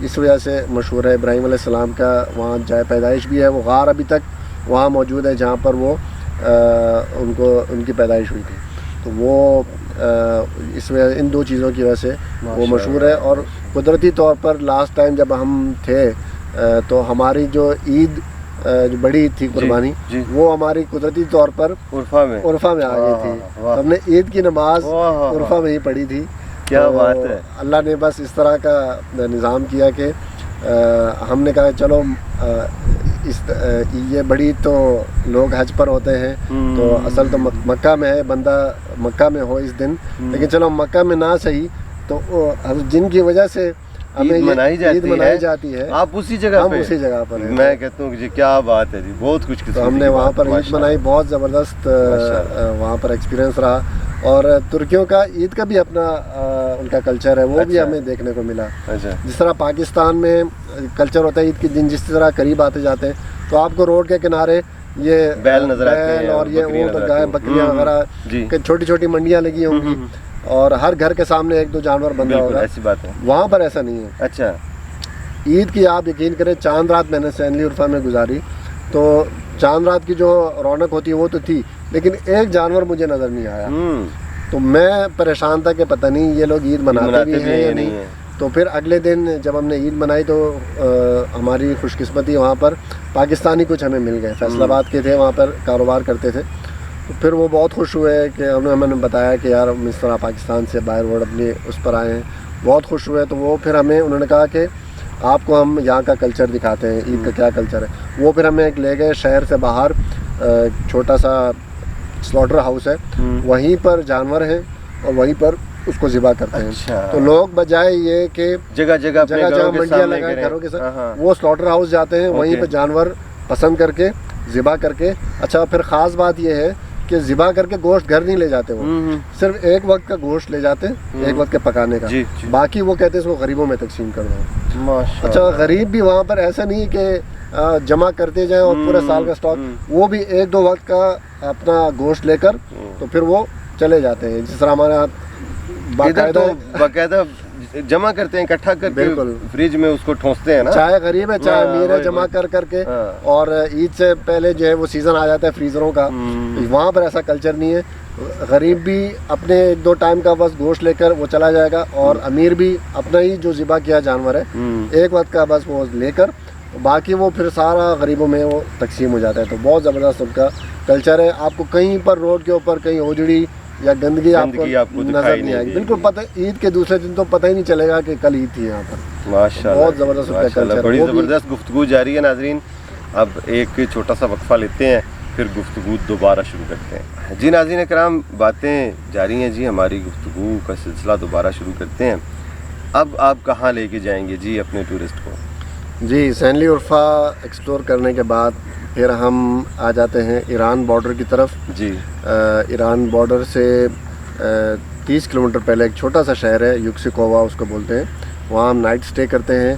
اس وجہ سے مشہور ہے. ابراہیم علیہ السلام کا وہاں جائے پیدائش بھی ہے. وہ غار ابھی تک وہاں موجود ہے جہاں پر وہ ان کی پیدائش ہوئی تھی. تو وہ اس وجہ ان 2 چیزوں کی وجہ سے وہ مشہور ہے. اور قدرتی طور پر لاسٹ ٹائم جب ہم تھے تو ہماری جو عید جو بڑی عید تھی قربانی, وہ ہماری قدرتی طور پر عرفہ میں آ گئی تھی. ہم نے عید کی نماز عرفہ میں ہی پڑھی تھی. کیا بات ہے. اللہ نے بس اس طرح کا نظام کیا کہ ہم نے کہا چلو یہ بڑی تو لوگ حج پر ہوتے ہیں تو اصل تو مکہ میں ہے, بندہ مکہ میں ہو اس دن, لیکن چلو مکہ میں نہ صحیح تو جن کی وجہ سے ہمیں عید منائی جاتی ہے آپ اسی جگہ پر ہیں. میں کہتا ہوں کہ کیا بات ہے جی, بہت کچھ. تو ہم نے وہاں پر عید منائی, بہت زبردست وہاں پر ایکسپیرینس رہا. اور ترکیوں کا عید کا بھی اپنا ان کا کلچر ہے, وہ بھی ہمیں دیکھنے کو ملا. جس طرح پاکستان میں کلچر ہوتا ہے عید کے دن, جس طرح قریب آتے جاتے ہیں تو آپ کو روڈ کے کنارے یہ بیل نظر آتے ہیں اور یہ اونٹ, گائے, بکریاں وغیرہ, چھوٹی چھوٹی منڈیاں لگی ہوں گی اور ہر گھر کے سامنے 1-2 جانور بندہ ہوگا. ایسی بات ہے. وہاں پر ایسا نہیں ہے. اچھا. عید کی آپ یقین کریں, چاند رات میں نے سینلی عرفہ میں گزاری, تو چاند رات کی جو رونق ہوتی ہے وہ تو تھی, لیکن ایک جانور مجھے نظر نہیں آیا. تو میں پریشان تھا کہ پتہ نہیں یہ لوگ عید مناتے بھی ہیں یا نہیں. تو پھر اگلے دن جب ہم نے عید منائی تو ہماری خوش قسمتی وہاں پر پاکستانی کچھ ہمیں مل گئے, فیصل آباد کے تھے, وہاں پر کاروبار کرتے تھے. تو پھر وہ بہت خوش ہوئے کہ ہمیں بتایا کہ یار ہم اس طرح پاکستان سے باہر ورڈ اپنی اس پر آئے ہیں, بہت خوش ہوئے. تو وہ پھر ہمیں انہوں نے کہا کہ آپ کو ہم یہاں کا کلچر دکھاتے ہیں, عید کا کیا کلچر ہے. وہ پھر ہمیں ایک لے گئے شہر سے باہر, چھوٹا سا سلاٹر ہاؤس ہے, وہیں پر جانور ہیں اور وہیں پر اس کو ذبح کرتے ہیں. تو لوگ بجائے یہ کہ جگہ جگہ منڈیاں لگائیں گھروں کے ساتھ, وہ سلاٹر ہاؤس جاتے ہیں, وہیں پہ جانور پسند کر کے ذبح کر کے. اچھا, پھر خاص بات یہ ہے کہ ذبح کر کے گوشت گھر نہیں لے جاتے, وہ صرف ایک وقت کا گوشت لے جاتے ہیں, ایک وقت کے پکانے کا, باقی وہ کہتے ہیں اس کو غریبوں میں تقسیم کر دو. اچھا, غریب بھی وہاں پر ایسا نہیں کہ جمع کرتے جائیں اور پورے سال کا اسٹاک, وہ بھی 1-2 وقت کا اپنا گوشت لے کر تو پھر وہ چلے جاتے ہیں. جس طرح ہمارے یہاں باقاعدہ जमा करते हैं इकट्ठा करके, बिल्कुल फ्रिज में उसको ठोंसते हैं ना, चाहे गरीब है चाहे अमीर है, जमा कर करके। और ईद से पहले जो है वो सीजन आ जाता है फ्रीजरों का, वहाँ पर ऐसा कल्चर नहीं है। गरीब भी अपने 1-2 टाइम का बस गोश्त लेकर वो चला जाएगा, और अमीर भी अपना ही जो ज़िबा किया जानवर है एक वक्त का बस वो लेकर, बाकी वो फिर सारा गरीबों में वो तकसीम हो जाता है। तो बहुत ज़बरदस्त उनका कल्चर है। आपको कहीं पर रोड के ऊपर कहीं ओजड़ी या गंदगी आपको नजर नहीं आएगी, बिल्कुल पता। ईद के दूसरे दिन तो पता ही नहीं चलेगा कि कल ईद थी यहाँ पर। माशाल्लाह, बहुत ज़बरदस्त उनका कल्चर, बड़ी ज़बरदस्त गुफ्तगू जारी है नाजरीन। अब एक छोटा सा वक्फा लेते हैं, फिर गुफ्तगू दोबारा शुरू करते हैं। जी नाज़रीन कराम, बातें जारी हैं जी, हमारी गुफ्तगू का सिलसिला दोबारा शुरू करते हैं। अब आप कहाँ लेके जाएंगे जी अपने टूरिस्ट को? जी, सैनली उर्फ़ा एक्सप्लोर करने के बाद फिर हम आ जाते हैं ईरान बॉर्डर की तरफ जी। ईरान बॉर्डर से 30 किलोमीटर पहले एक छोटा सा शहर है, युक्सिकोवा उसको बोलते हैं। वहाँ हम नाइट स्टे करते हैं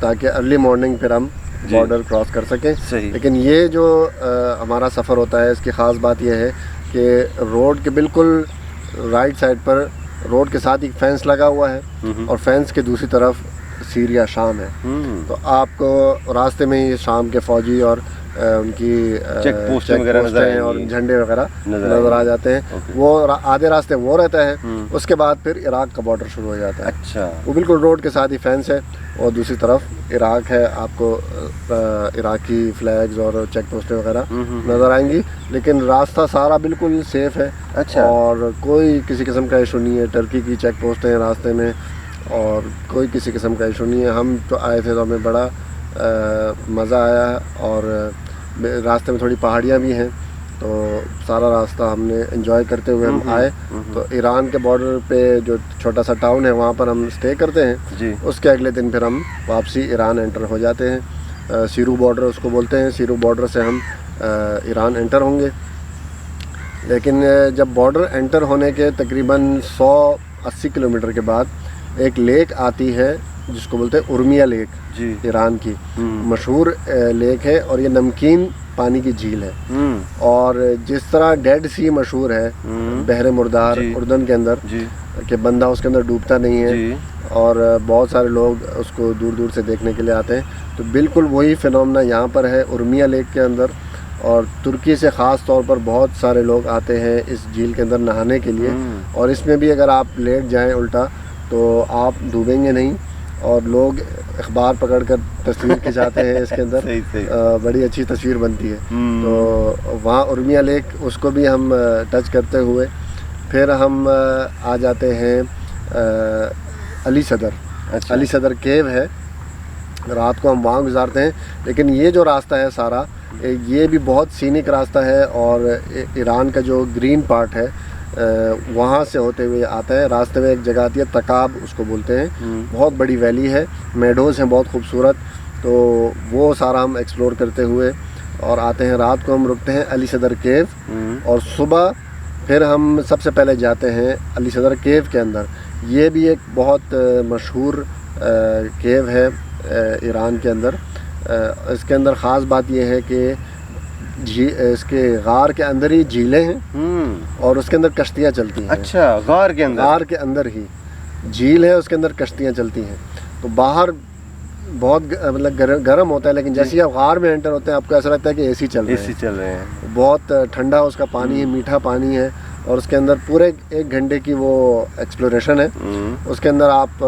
ताकि अर्ली मॉर्निंग फिर हम बॉर्डर क्रॉस कर सकें। सही। लेकिन ये जो हमारा सफ़र होता है, इसकी ख़ास बात यह है कि रोड के बिल्कुल राइट साइड पर रोड के साथ ही फेंस लगा हुआ है, और फेंस के दूसरी तरफ सीरिया शाम है। तो आपको रास्ते में ही शाम के फ़ौजी और उनकी चेक पोस्ट वगैरह और झंडे वगैरह नज़र आ जाते हैं। वो आधे रास्ते वो रहता है, उसके बाद फिर इराक का बॉर्डर शुरू हो जाता है। अच्छा। वो बिल्कुल रोड के साथ ही फेंस है, और दूसरी तरफ इराक है। आपको इराकी फ्लैग्स और चेक पोस्टें वगैरह नज़र आएंगी, लेकिन रास्ता सारा बिल्कुल सेफ़ है। अच्छा। और कोई किसी किस्म का इशू नहीं है। टर्की की चेक पोस्टें हैं रास्ते में, और कोई किसी किस्म का इशू नहीं है। हम तो आए थे तो हमें बड़ा मज़ा आया, और रास्ते में थोड़ी पहाड़ियाँ भी हैं, तो सारा रास्ता हमने एंजॉय करते हुए हम आए। तो ईरान के बॉर्डर पे जो छोटा सा टाउन है वहाँ पर हम स्टे करते हैं जी। उसके अगले दिन फिर हम वापसी ईरान एंटर हो जाते हैं। सीरू बॉर्डर उसको बोलते हैं। सीरू बॉर्डर से हम ईरान एंटर होंगे। लेकिन जब बॉर्डर एंटर होने के तकरीबन 180 किलोमीटर के बाद एक लेक आती है जिसको बोलते हैं उर्मिया लेक जी। ईरान की मशहूर लेक है, और ये नमकीन पानी की झील है। और जिस तरह डेड सी मशहूर है बहरे मुर्दार उर्दन के अंदर कि बंदा उसके अंदर डूबता नहीं है, और बहुत सारे लोग उसको दूर दूर से देखने के लिए आते हैं, तो बिल्कुल वही फिनोमेना यहाँ पर है उर्मिया लेक के अंदर। और तुर्की से ख़ास तौर पर बहुत सारे लोग आते हैं इस झील के अंदर नहाने के लिए, और इसमें भी अगर आप लेट जाएं उल्टा तो आप डूबेंगे नहीं। और लोग अखबार पकड़कर तस्वीर खिंचाते हैं इसके अंदर। सही। बड़ी अच्छी तस्वीर बनती है। तो वहाँ उर्मिया लेक उसको भी हम टच करते हुए फिर हम आ जाते हैं अली सदर। अच्छा। अली सदर केव है, रात को हम वहाँ गुजारते हैं। लेकिन ये जो रास्ता है सारा, ये भी बहुत सीनिक रास्ता है, और ईरान का जो ग्रीन पार्ट है वहाँ से होते हुए आता है। रास्ते में एक जगह आती है तकाब उसको बोलते हैं, बहुत बड़ी वैली है, मेडोज़ हैं बहुत खूबसूरत। तो वो सारा हम एक्सप्लोर करते हुए और आते हैं। रात को हम रुकते हैं अली सदर केव, और सुबह फिर हम सबसे पहले जाते हैं अली सदर केव के अंदर। ये भी एक बहुत मशहूर केव है ईरान के अंदर। इसके अंदर ख़ास बात यह है कि इसके गार के अंदर ही झीलें हैं, और उसके अंदर कश्तियाँ चलती हैं। अच्छा, गार के अंदर ही झील है, उसके अंदर कश्तियाँ चलती हैं। तो बाहर बहुत मतलब गर्म होता है, लेकिन जैसे ही आप गार में एंटर होते हैं आपको ऐसा लगता है कि एसी चल रहे हैं। बहुत ठंडा उसका पानी है, मीठा पानी है, और उसके अंदर पूरे 1 घंटे की वो एक्सप्लोरेशन है। उसके अंदर आप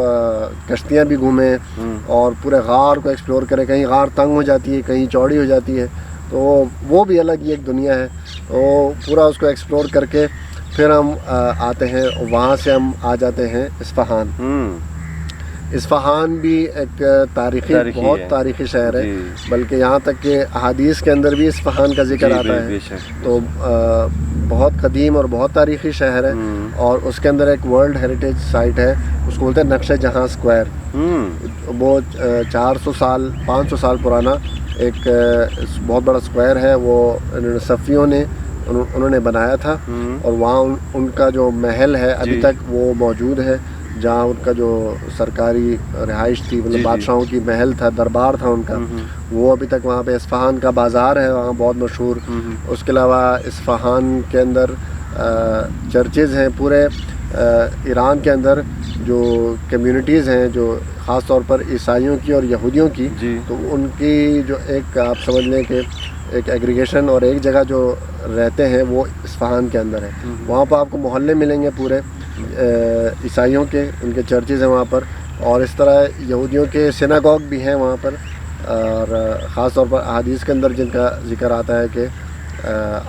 कश्तियाँ भी घूमें और पूरे गार को एक्सप्लोर करें। कहीं गार तंग हो जाती है, कहीं चौड़ी हो जाती है, तो वो भी अलग ही एक दुनिया है। तो पूरा उसको एक्सप्लोर करके फिर हम आते हैं, वहाँ से हम आ जाते हैं इस्फहान। इस्फहान भी एक बहुत तारीख़ी शहर है, बल्कि यहाँ तक कि अहादीस के अंदर भी इस्फहान का जिक्र आता है। तो बहुत कदीम और बहुत तारीख़ी शहर है, और उसके अंदर एक वर्ल्ड हेरिटेज साइट है, उसको बोलते हैं नक्शे जहाँ स्क्वायर। वो 400 साल 500 साल पुराना एक बहुत बड़ा स्क्वायर है। वो सफ़ियों ने उन्होंने बनाया था, और वहाँ उनका जो महल है अभी तक वो मौजूद है, जहाँ उनका जो सरकारी रिहाइश थी, मतलब बादशाहों की महल था, दरबार था उनका, वो अभी तक वहाँ पे। इस्फहान का बाज़ार है वहाँ बहुत मशहूर। उसके अलावा इस्फहान के अंदर चर्चेज़ हैं पूरे। ایران کے اندر جو کمیونٹیز ہیں جو خاص طور پر عیسائیوں کی اور یہودیوں کی، تو ان کی جو ایک آپ سمجھ لیں کہ ایک ایگریگیشن اور ایک جگہ جو رہتے ہیں وہ اصفہان کے اندر ہے. وہاں پر آپ کو محلے ملیں گے پورے عیسائیوں کے، ان کے چرچز ہیں وہاں پر، اور اس طرح یہودیوں کے سیناگوگ بھی ہیں وہاں پر. اور خاص طور پر احادیث کے اندر جن کا ذکر آتا ہے کہ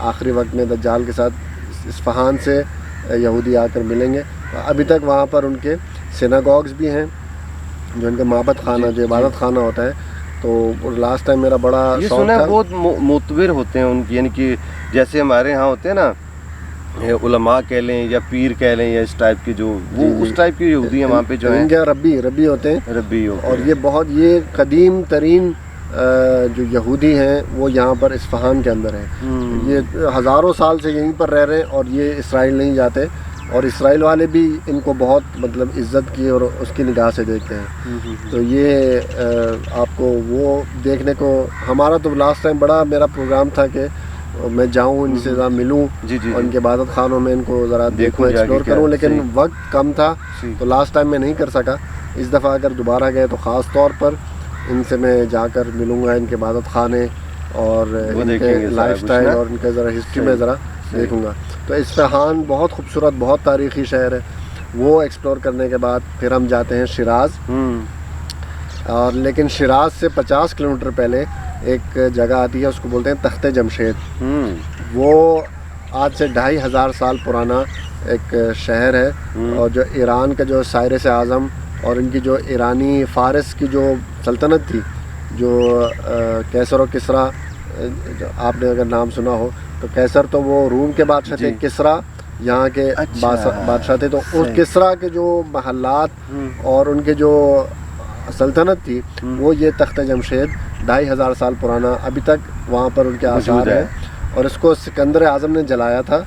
آخری وقت میں دجال کے ساتھ اصفہان سے یہودی آ کر ملیں گے. ابھی تک وہاں پر ان کے سیناگوگز بھی ہیں، جو ان کا معبد خانہ جو عبادت خانہ ہوتا ہے. تو لاسٹ ٹائم میرا بڑا شوق تھا، بہت معتبر ہوتے ہیں ان کی، یعنی کہ جیسے ہمارے ہاں ہوتے ہیں نا علماء کہہ لیں یا پیر کہہ لیں یا اس ٹائپ کے، جو وہ اس ٹائپ کے یہودی ہیں وہاں پہ جو ہیں ربی ہوتے ہیں. ربی اور یہ قدیم ترین جو یہودی ہیں وہ یہاں پر اصفہان کے اندر ہیں. یہ ہزاروں سال سے یہیں پر رہ رہے ہیں اور یہ اسرائیل نہیں جاتے، اور اسرائیل والے بھی ان کو بہت مطلب عزت کی اور اس کی نگاہ سے دیکھتے ہیں. تو یہ آپ کو وہ دیکھنے کو، ہمارا تو لاسٹ ٹائم بڑا میرا پروگرام تھا کہ میں جاؤں ان سے ذرا ملوں اور ان کے عبادت خانوں میں ان کو ذرا دیکھوں ایکسپلور کروں، لیکن وقت کم تھا تو لاسٹ ٹائم میں نہیں کر سکا. اس دفعہ اگر دوبارہ گئے تو خاص طور پر ان سے میں جا کر ملوں گا، ان کے عبادت خانے اور ان کے لائف سٹائل اور ان کے ذرا ہسٹری میں ذرا دیکھوں گا. تو اصفہان بہت خوبصورت، بہت تاریخی شہر ہے. وہ ایکسپلور کرنے کے بعد پھر ہم جاتے ہیں شیراز. اور لیکن شیراز سے 50 کلومیٹر پہلے ایک جگہ آتی ہے، اس کو بولتے ہیں تخت جمشید. وہ آج سے 2500 سال پرانا ایک شہر ہے، اور جو ایران کا جو سائرس اعظم اور ان کی جو ایرانی فارس کی جو سلطنت تھی، جو کیسر و کسریٰ، آپ نے اگر نام سنا ہو تو کیسر تو وہ روم کے بادشاہ تھے، کسریٰ یہاں کے بادشاہ تھے. تو اس کسریٰ کے جو محلات اور ان کے جو سلطنت تھی وہ یہ تخت جمشید 2500 سال پرانا ابھی تک وہاں پر ان کے آثار ہیں. اور اس کو سکندر اعظم نے جلایا تھا.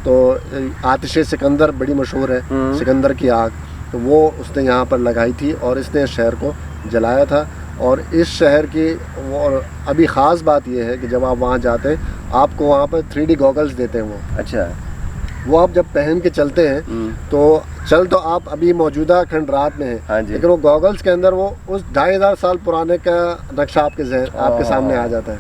تو آتش سکندر بڑی مشہور ہے، سکندر کی آگ، تو وہ اس نے یہاں پر لگائی تھی اور اس نے اس شہر کو جلایا تھا. اور اس شہر کی اور ابھی خاص بات یہ ہے کہ جب آپ وہاں جاتے ہیں آپ کو وہاں پر 3D گوگلز دیتے ہیں وہ. وہ آپ جب پہن کے چلتے ہیں تو تو آپ ابھی موجودہ کھنڈرات میں ہیں، لیکن وہ گوگلز کے اندر وہ اس 2500 سال پرانے کا نقشہ آپ کے ذہن آپ کے سامنے آ جاتا ہے.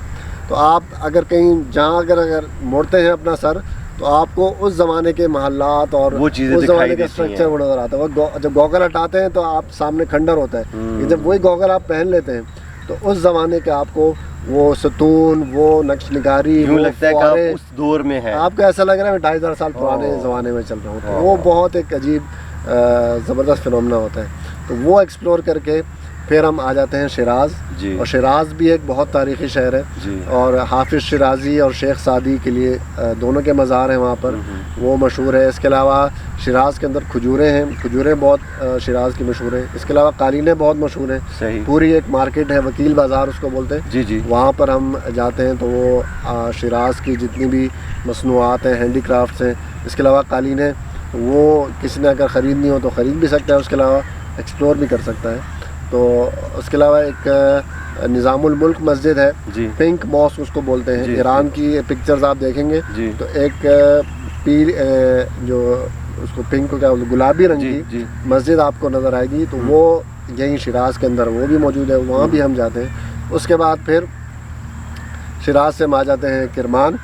تو آپ اگر کہیں جہاں اگر موڑتے ہیں اپنا سر تو آپ کو اس زمانے کے محلات اور اس زمانے کا اسٹرکچر وہ نظر آتا ہے. جب گوگل ہٹاتے ہیں تو آپ سامنے کھنڈر ہوتا ہے، جب وہی گوگل آپ پہن لیتے ہیں تو اس زمانے کے آپ کو وہ ستون، وہ نقش نگاری، وہ لگتا ہے کہ آپ اس دور میں ہیں، آپ کو ایسا لگ رہا ہے 2500 سال پرانے زمانے میں چل رہا ہوں. تو وہ بہت ایک عجیب زبردست فنومنا ہوتا ہے. تو وہ ایکسپلور کر کے پھر ہم آ جاتے ہیں شیراز. اور شیراز بھی ایک بہت تاریخی شہر ہے، اور حافظ شیرازی اور شیخ سعدی کے لیے دونوں کے مزار ہیں وہاں پر، وہ مشہور ہے. اس کے علاوہ شیراز کے اندر کھجوریں ہیں، کھجوریں بہت شیراز کی مشہور ہیں. اس کے علاوہ قالینیں بہت مشہور ہیں. پوری ایک مارکیٹ ہے، وکیل بازار اس کو بولتے ہیں. وہاں پر ہم جاتے ہیں تو وہ شیراز کی جتنی بھی مصنوعات ہیں، ہینڈی کرافٹس ہیں، اس کے علاوہ قالینیں، وہ کسی نے اگر خریدنی ہو تو خرید بھی سکتا ہے، اس کے علاوہ ایکسپلور بھی کر سکتا ہے. تو اس کے علاوہ ایک نظام الملک مسجد ہے، پنک ماسک اس کو بولتے ہیں. ایران کی پکچرز آپ دیکھیں گے تو ایک پیر جو اس کو پنک کیا گلابی رنگ کی مسجد آپ کو نظر آئے گی، تو وہ یہیں شیراز کے اندر وہ بھی موجود ہے. وہاں بھی ہم جاتے ہیں. اس کے بعد پھر شیراز سے ہم آ جاتے ہیں کرمان،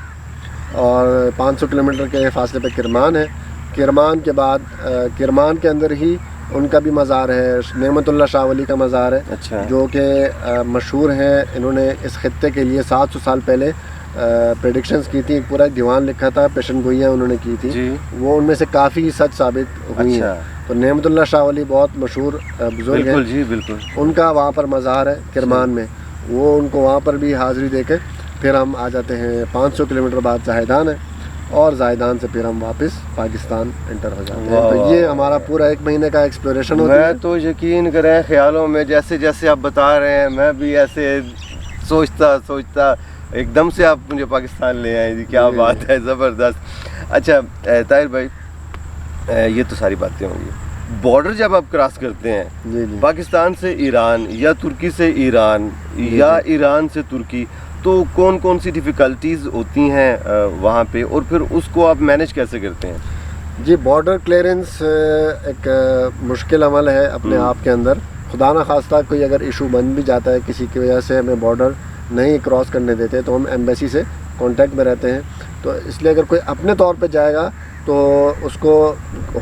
اور 500 کلومیٹر کے فاصلے پہ کرمان ہے. کرمان کے بعد کرمان کے اندر ہی ان کا بھی مزار ہے، نعمت اللہ شاہ ولی کا مزار ہے، جو کہ مشہور ہیں. انہوں نے اس خطے کے لیے 700 سال پہلے پریڈکشنز کی تھی، پورا دیوان لکھا تھا، پیشن گوئیاں انہوں نے کی تھی. وہ ان میں سے کافی سچ ثابت ہوئی ہیں. تو نعمت اللہ شاہ ولی بہت مشہور بزرگ ہیں، ان کا وہاں پر مزار ہے کرمان میں. وہ ان کو وہاں پر بھی حاضری دے کے پھر ہم آ جاتے ہیں 500 کلومیٹر بعد زاہدان ہے، اور زاہدان سے پھر ہم واپس پاکستان انٹر ہو جاتے ہیں. تو یہ ہمارا پورا 1 مہینے کا ایکسپلوریشن ہوتا ہے. میں تو یقین کریں خیالوں میں جیسے جیسے آپ بتا رہے ہیں میں بھی ایسے سوچتا ایک دم سے آپ مجھے پاکستان لے آئے. جی کیا بات ہے، زبردست. اچھا طاہر بھائی، یہ تو ساری باتیں ہوں گی. بارڈر جب آپ کراس کرتے ہیں پاکستان سے ایران یا ترکی سے ایران یا ایران سے ترکی، تو کون کون سی ڈیفیکلٹیز ہوتی ہیں وہاں پہ، اور پھر اس کو آپ مینیج کیسے کرتے ہیں؟ جی بارڈر کلیئرنس ایک مشکل عمل ہے اپنے آپ کے اندر. خدا نہ خواستہ کوئی اگر ایشو بن بھی جاتا ہے کسی کی وجہ سے ہمیں بارڈر نہیں کراس کرنے دیتے تو ہم ایمبیسی سے کانٹیکٹ میں رہتے ہیں. تو اس لیے اگر کوئی اپنے طور پہ جائے گا تو اس کو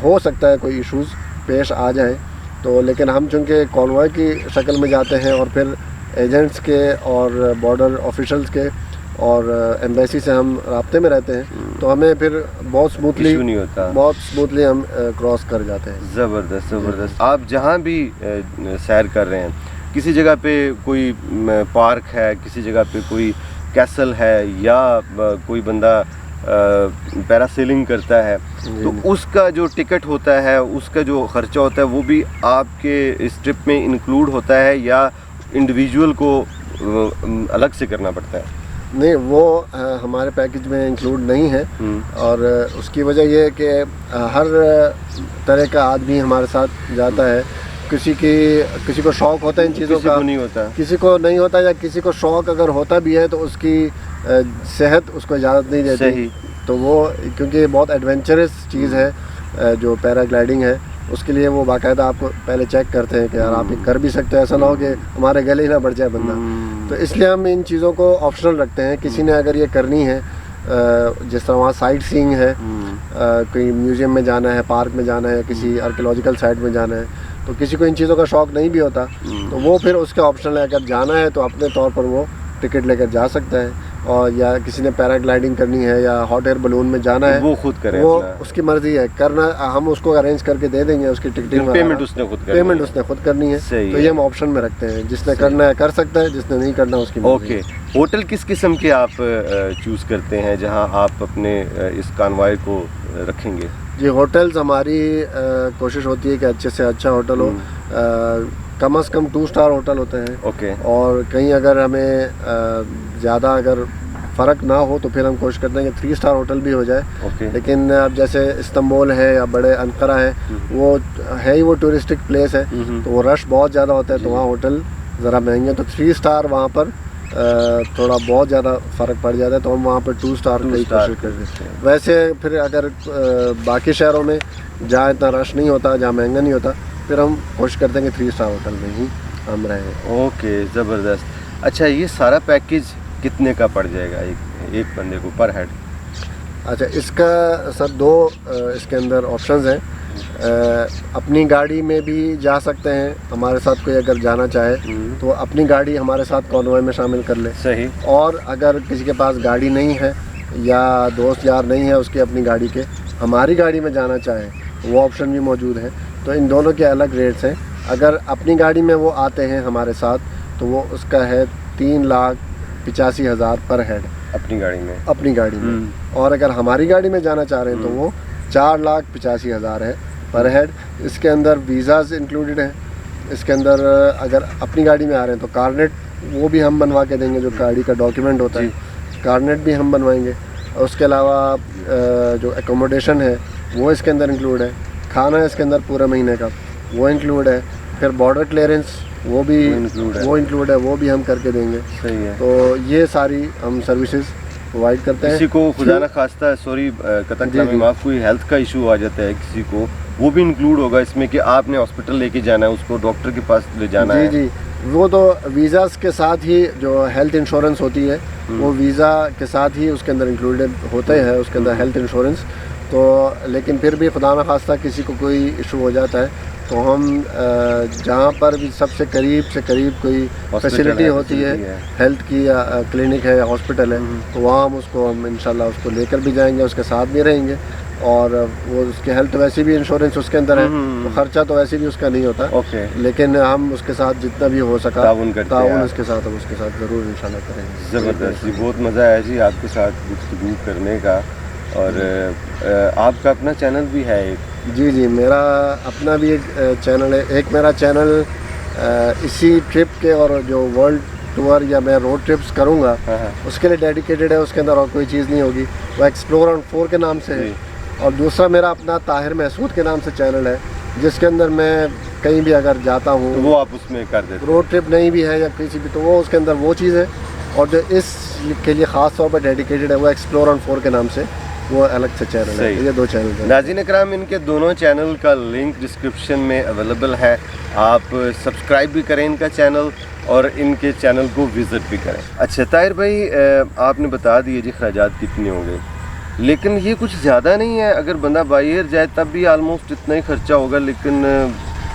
ہو سکتا ہے کوئی ایشوز پیش آ جائیں. تو لیکن ہم چونکہ کانوائے کی شکل میں جاتے ہیں اور پھر ایجنٹس کے اور بارڈر آفیشلز کے اور ایمبیسی سے ہم رابطے میں رہتے ہیں تو ہمیں پھر بہت اسموتھلی ہم کراس کر جاتے ہیں. زبردست زبردست. آپ جہاں بھی سیر کر رہے ہیں کسی جگہ پہ کوئی پارک ہے, کسی جگہ پہ کوئی کیسل ہے, یا کوئی بندہ پیرا سیلنگ کرتا ہے تو اس کا جو ٹکٹ ہوتا ہے, اس کا جو خرچہ ہوتا ہے وہ بھی آپ کے اس ٹرپ میں انکلوڈ ہوتا ہے یا انڈیویجول کو الگ سے کرنا پڑتا ہے؟ نہیں, وہ ہمارے پیکج میں انکلوڈ نہیں ہے. اور اس کی وجہ یہ ہے کہ ہر طرح کا آدمی ہمارے ساتھ جاتا ہے. کسی کو شوق ہوتا ہے ان چیزوں کا, کسی کو نہیں ہوتا, یا کسی کو شوق اگر ہوتا بھی ہے تو اس کی صحت اس کو اجازت نہیں دیتی. تو وہ کیونکہ بہت ایڈونچرس چیز ہے جو پیرا گلائڈنگ ہے, اس کے لیے وہ باقاعدہ آپ کو پہلے چیک کرتے ہیں کہ یار آپ یہ کر بھی سکتے ہیں, ایسا نہ ہو کہ ہمارے گلے ہی نہ بڑھ جائے بندہ. تو اس لیے ہم ان چیزوں کو آپشنل رکھتے ہیں. کسی نے اگر یہ کرنی ہے, جس طرح وہاں سائٹ سینگ ہے, کوئی میوزیم میں جانا ہے, پارک میں جانا ہے, کسی آرکیولوجیکل سائٹ میں جانا ہے, تو کسی کو ان چیزوں کا شوق نہیں بھی ہوتا تو وہ پھر اس کے آپشنل ہے. اگر جانا ہے تو اپنے طور پر وہ ٹکٹ لے کر جا سکتا ہے, اور یا کسی نے پیرا گلائڈنگ کرنی ہے یا ہاٹ ایئر بلون میں جانا ہے وہ خود کرے, وہ اس کی مرضی ہے کرنا. ہم اس کو ارینج کر کے دے دیں گے, اس کی ٹکٹنگ پیمنٹ اس نے خود کرنی ہے. تو یہ ہم آپشن میں رکھتے ہیں, جس نے کرنا ہے کر سکتا ہے, جس نے نہیں کرنا اس کی مرضی. اوکے. ہوٹل کس قسم کے آپ چوز کرتے ہیں جہاں آپ اپنے اس کانوائے کو رکھیں گے؟ جی ہوٹلز ہماری کوشش ہوتی ہے کہ اچھے سے اچھا ہوٹل ہو. کم از کم 2 اسٹار ہوٹل ہوتے ہیں. اوکے. اور کہیں اگر ہمیں زیادہ اگر فرق نہ ہو تو پھر ہم کوشش کرتے ہیں کہ 3 اسٹار ہوٹل بھی ہو جائے. لیکن اب جیسے استنبول ہے یا بڑے انقرہ ہے, وہ ہے ہی وہ ٹورسٹک پلیس ہے, تو وہ رش بہت زیادہ ہوتا ہے, تو وہاں ہوٹل ذرا مہنگے. تو 3 اسٹار وہاں پر تھوڑا بہت زیادہ فرق پڑ جاتا ہے, تو ہم وہاں پر 2 اسٹار کی کوشش کرتے ہیں. ویسے پھر اگر باقی شہروں میں جہاں اتنا رش نہیں ہوتا, جہاں مہنگا نہیں ہوتا, پھر ہم کوشش کرتے ہیں کہ 3 اسٹار ہوٹل میں ہی ہم رہیں. اوکے, زبردست. اچھا, یہ سارا پیکیج کتنے کا پڑ جائے گا ایک بندے کو پر ہیڈ؟ اچھا, اس کا سر 2 اس کے اندر آپشنز ہیں. اپنی گاڑی میں بھی جا سکتے ہیں, ہمارے ساتھ کوئی اگر جانا چاہے تو اپنی گاڑی ہمارے ساتھ کانوائے میں شامل کر لے. صحیح. اور اگر کسی کے پاس گاڑی نہیں ہے یا دوست یار نہیں ہے اس کی اپنی گاڑی کے, ہماری گاڑی میں جانا چاہے وہ آپشن بھی موجود ہے. تو ان دونوں کے الگ ریٹس ہیں. اگر اپنی گاڑی میں وہ آتے ہیں ہمارے ساتھ تو وہ اس کا ہے 3,85,000 پر ہیڈ اپنی گاڑی میں. اور اگر ہماری گاڑی میں جانا چاہ رہے ہیں تو وہ 4,85,000 ہے پر ہیڈ. اس کے اندر ویزاز انکلوڈیڈ ہیں. اس کے اندر اگر اپنی گاڑی میں آ رہے ہیں تو کارنیٹ وہ بھی ہم بنوا کے دیں گے, جو گاڑی کا ڈاکیومنٹ ہوتا ہے کارنیٹ بھی ہم بنوائیں گے. اور اس کے علاوہ جو ایکوموڈیشن ہے وہ اس کے اندر انکلوڈ ہے. کھانا ہے اس کے اندر پورے مہینے کا وہ انکلوڈ ہے. پھر بارڈر کلیئرنس وہ بھی انکلوڈ ہے, وہ بھی ہم کر کے دیں گے. صحیح ہے. تو یہ ساری ہم سروسز پرووائڈ کرتے ہیں. کسی کو خدا نہ خواستہ سوری قطع کلامی معاف, کوئی ہیلتھ کا ایشو آ جاتا ہے کسی کو, وہ بھی انکلوڈ ہوگا اس میں کہ آپ نے ہاسپٹل لے کے جانا ہے, اس کو ڈاکٹر کے پاس لے جانا ہے. جی وہ تو ویزاز کے ساتھ ہی جو ہیلتھ انشورنس ہوتی ہے وہ ویزا کے ساتھ ہی اس کے اندر انکلوڈیڈ ہوتے ہیں, اس کے اندر ہیلتھ انشورنس. تو لیکن پھر بھی خدا نہ خواستہ کسی کو کوئی ایشو ہو جاتا ہے تو ہم جہاں پر بھی سب سے قریب کوئی فیسلٹی ہوتی ہے ہیلتھ کی, یا کلینک ہے یا ہاسپٹل ہے, تو وہاں ہم انشاءاللہ اس کو لے کر بھی جائیں گے, اس کے ساتھ بھی رہیں گے. اور وہ اس کے ہیلتھ ویسے بھی انشورنس اس کے اندر ہے, تو خرچہ تو ویسے بھی اس کا نہیں ہوتا. لیکن ہم اس کے ساتھ جتنا بھی ہو سکا تعاون اس کے ساتھ ہم اس کے ساتھ ضرور انشاءاللہ کریں گے. زبردست جی, بہت مزہ آیا جی آپ کے ساتھ گفتگو کرنے کا. اور آپ کا اپنا چینل بھی ہے ایک؟ جی میرا اپنا بھی ایک چینل ہے. ایک میرا چینل اسی ٹرپ کے اور جو ورلڈ ٹور یا میں روڈ ٹرپس کروں گا اس کے لیے ڈیڈیکیٹڈ ہے. اس کے اندر اور کوئی چیز نہیں ہوگی, وہ ایکسپلور آن 4 کے نام سے ہے. اور دوسرا میرا اپنا طاہر محسود کے نام سے چینل ہے, جس کے اندر میں کہیں بھی اگر جاتا ہوں وہ آپ اس میں کر دیتے, روڈ ٹرپ نہیں بھی ہے یا کسی بھی, تو وہ اس کے اندر وہ چیز ہے. اور جو اس کے لیے خاص طور پر ڈیڈیکیٹڈ ہے وہ ایکسپلور آن 4 کے نام سے वो अलग से चैनल है, ये 2 चैनल हैं। नाज़रीन करام, इनके दोनों चैनल का लिंक डिस्क्रिप्शन में अवेलेबल है, आप सब्सक्राइब भी करें इनका चैनल और इनके चैनल को विज़िट भी करें। अच्छा ताहिर भाई, आपने बता दिए जी खर्चात कितने होंगे, लेकिन ये कुछ ज़्यादा नहीं है। अगर बंदा बाई एयर जाए तब भी आलमोस्ट इतना ही खर्चा होगा, लेकिन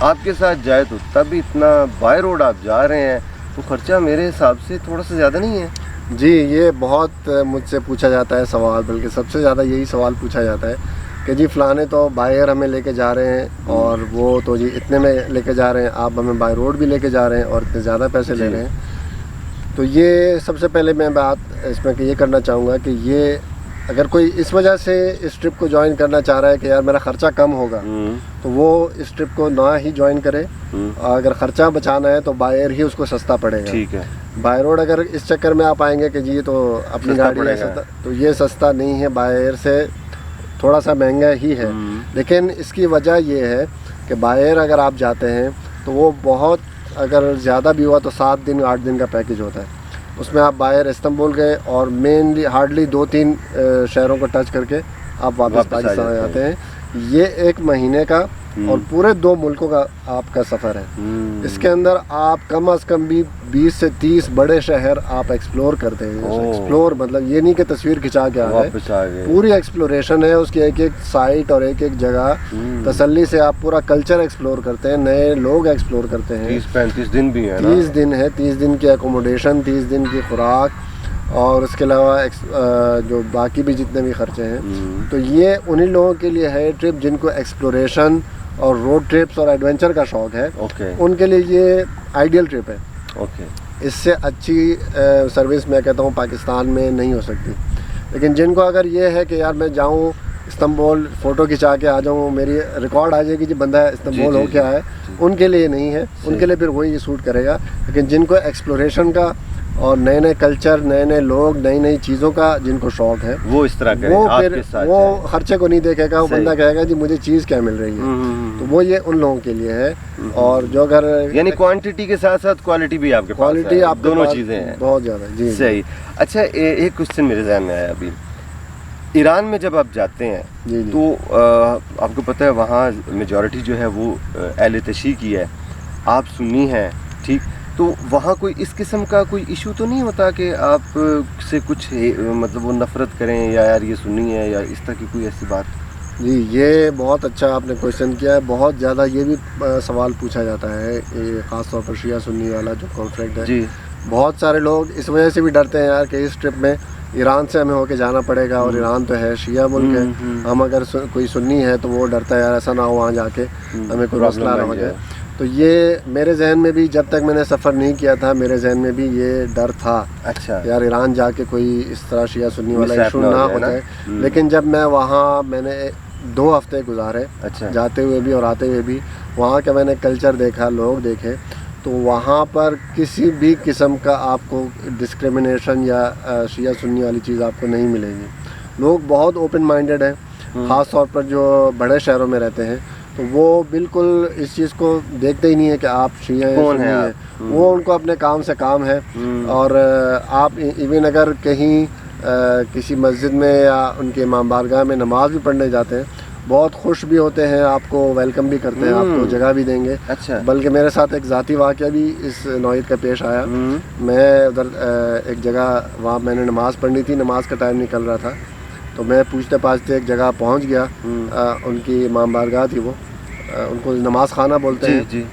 आपके साथ जाए तो तब भी इतना, बाय रोड आप जा रहे हैं तो खर्चा मेरे हिसाब से थोड़ा सा ज़्यादा नहीं है? जी, ये बहुत मुझसे पूछा जाता है सवाल, बल्कि सबसे ज़्यादा यही सवाल पूछा जाता है कि जी फ़लाने तो बाय एयर हमें लेके जा रहे हैं और वो तो जी इतने में लेके जा रहे हैं, आप हमें बाय रोड भी लेके जा रहे हैं और इतने ज़्यादा पैसे ले रहे हैं। तो ये सबसे पहले मैं बात इसमें ये करना चाहूँगा कि ये अगर कोई इस वजह से इस ट्रिप को ज्वाइन करना चाह रहा है कि यार मेरा ख़र्चा कम होगा, तो वो इस ट्रिप को ना ही ज्वाइन करे। अगर ख़र्चा बचाना है तो बाय एयर ही उसको सस्ता पड़ेगा। ठीक है। बाय रोड अगर इस चक्कर में आप आएंगे कि जी तो अपनी गाड़ी है सस्ता, तो ये सस्ता नहीं है, बाय एयर से थोड़ा सा महंगा ही है। लेकिन इसकी वजह ये है कि बाय एयर अगर आप जाते हैं तो वो बहुत, अगर ज़्यादा भी हुआ तो 7 दिन 8 दिन का पैकेज होता है। उसमें आप बाय एयर इस्तांबुल गए और मेनली हार्डली 2-3 शहरों को टच करके आप वापस पाकिस्तान आ जाते हैं। ये 1 महीने का और पूरे 2 मुल्कों का आपका सफ़र है। इसके अंदर आप कम अज़ कम भी 20 से 30 बड़े शहर आप एक्सप्लोर करते हैं। एक्सप्लोर मतलब ये नहीं कि तस्वीर खिंचा के आ गए, पूरी एक्सप्लोरेशन है उसकी, एक एक साइट और एक एक जगह तसल्ली से आप पूरा कल्चर एक्सप्लोर करते हैं, नए लोग एक्सप्लोर करते हैं। 30-35 दिन भी है, 30 दिन है, 30 दिन की एकोमोडेशन, 30 दिन की खुराक और उसके अलावा जो बाकी भी जितने भी खर्चे हैं। तो ये उन्हीं लोगों के लिए है ट्रिप जिनको एक्सप्लोरेशन और रोड ट्रिप्स और एडवेंचर का शौक़ है। उनके लिए ये आइडियल ट्रिप है। इससे अच्छी सर्विस मैं कहता हूँ पाकिस्तान में नहीं हो सकती। लेकिन जिनको अगर ये है कि यार मैं जाऊँ इस्तांबुल, फ़ोटो खिंचा के आ जाऊँ, मेरी रिकॉर्ड आ जाएगी जी बंदा इस्तांबुल हो क्या है, उनके लिए नहीं है। उनके लिए फिर वही सूट करेगा। लेकिन जिनको एक्सप्लोरेशन का और नए नए कल्चर, नए नए लोग, नई नई चीज़ों का जिनको शौक़ है, वो इस तरह करें, वो फिर वो खर्चे को नहीं देखेगा। वो बंदा कहेगा जी मुझे चीज़ क्या मिल रही है, तो वो ये उन लोगों के लिए है। और जो अगर यानी क्वांटिटी के साथ साथ क्वालिटी भी आपके पास है, क्वालिटी आप दोनों चीज़ें हैं बहुत ज़्यादा। जी सही। अच्छा, एक क्वेश्चन मेरे ज़हन में आया अभी, ईरान में जब आप जाते हैं तो आपको पता है वहाँ मेजॉरिटी जो है वो अहले तशी की है, आप सुन्नी हैं, ठीक, तो वहाँ कोई इस किस्म का कोई इशू तो नहीं होता कि आप से कुछ मतलब वो नफ़रत करें या यार ये सुन्नी है या इस तरह की कोई ऐसी बात? जी, ये बहुत अच्छा आपने क्वेश्चन किया है। बहुत ज़्यादा ये भी सवाल पूछा जाता है, ख़ास तौर पर शिया सुन्नी वाला जो कॉन्फ्लिक्ट है जी। बहुत सारे लोग इस वजह से भी डरते हैं यार कि इस ट्रिप में ईरान से हमें होके जाना पड़ेगा और ईरान तो है शिया मुल्क है, हम अगर कोई सुन्नी है तो वो डरता है यार ऐसा ना हो वहाँ जाके हमें कोई मसला ना हो जाए। तो ये मेरे जहन में भी जब तक मैंने सफ़र नहीं किया था, मेरे जहन में भी ये डर था। अच्छा, यार ईरान जाके कोई इस तरह शिया सुन्नी वाला इशू ना हो जाए। लेकिन जब मैं वहाँ, मैंने 2 हफ्ते गुजारे, अच्छा, जाते हुए भी और आते हुए भी, वहाँ का मैंने कल्चर देखा, लोग देखे, तो वहाँ पर किसी भी किस्म का आपको डिस्क्रिमिनेशन या शिया सुन्नी वाली चीज़ आपको नहीं मिलेगी। लोग बहुत ओपन माइंडेड हैं, ख़ास तौर पर जो बड़े शहरों में रहते हैं, तो वो बिल्कुल इस चीज़ को देखते ही नहीं है कि आप शिया कौन हैं। वो उनको अपने काम से काम है। और आप इवन अगर कहीं किसी मस्जिद में या उनके इमाम बारगाह में नमाज भी पढ़ने जाते हैं, बहुत खुश भी होते हैं, आपको वेलकम भी करते हैं, आपको जगह भी देंगे। अच्छा। बल्कि मेरे साथ एक ज़ाती वाक़या भी इस नौयत का पेश आया। मैं उधर एक जगह, वहाँ मैंने नमाज़ पढ़नी थी, नमाज का टाइम निकल रहा था, तो मैं पूछते पाछते एक जगह पहुंच गया। उनकी इमाम बारगाह थी, वो उनको नमाज खाना बोलते हैं जी।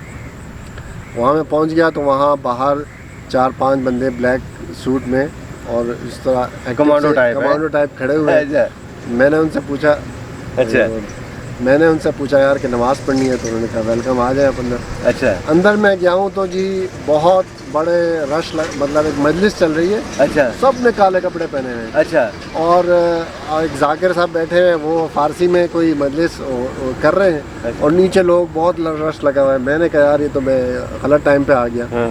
वहाँ मैं पहुंच गया तो वहाँ बाहर 4-5 बंदे ब्लैक सूट में और इस तरह कमांडो टाइप खड़े हुए हैं। मैंने उनसे पूछा, अच्छा, मैंने उनसे पूछा यार कि नमाज़ पढ़नी है, तो उन्होंने कहा वेलकम, आ जाए आप अंदर। अच्छा। अंदर मैं गया हूँ तो जी बहुत बड़े रश मतलब एक मजलिस चल रही है। अच्छा। सब ने काले कपड़े पहने हैं। अच्छा। और एक जाकिर साहब बैठे हैं, वो फारसी में कोई मजलिस कर रहे हैं। अच्छा। और नीचे लोग, बहुत रश लगा हुआ है। मैंने कहा यार ये तो मैं गलत टाइम पे आ गया।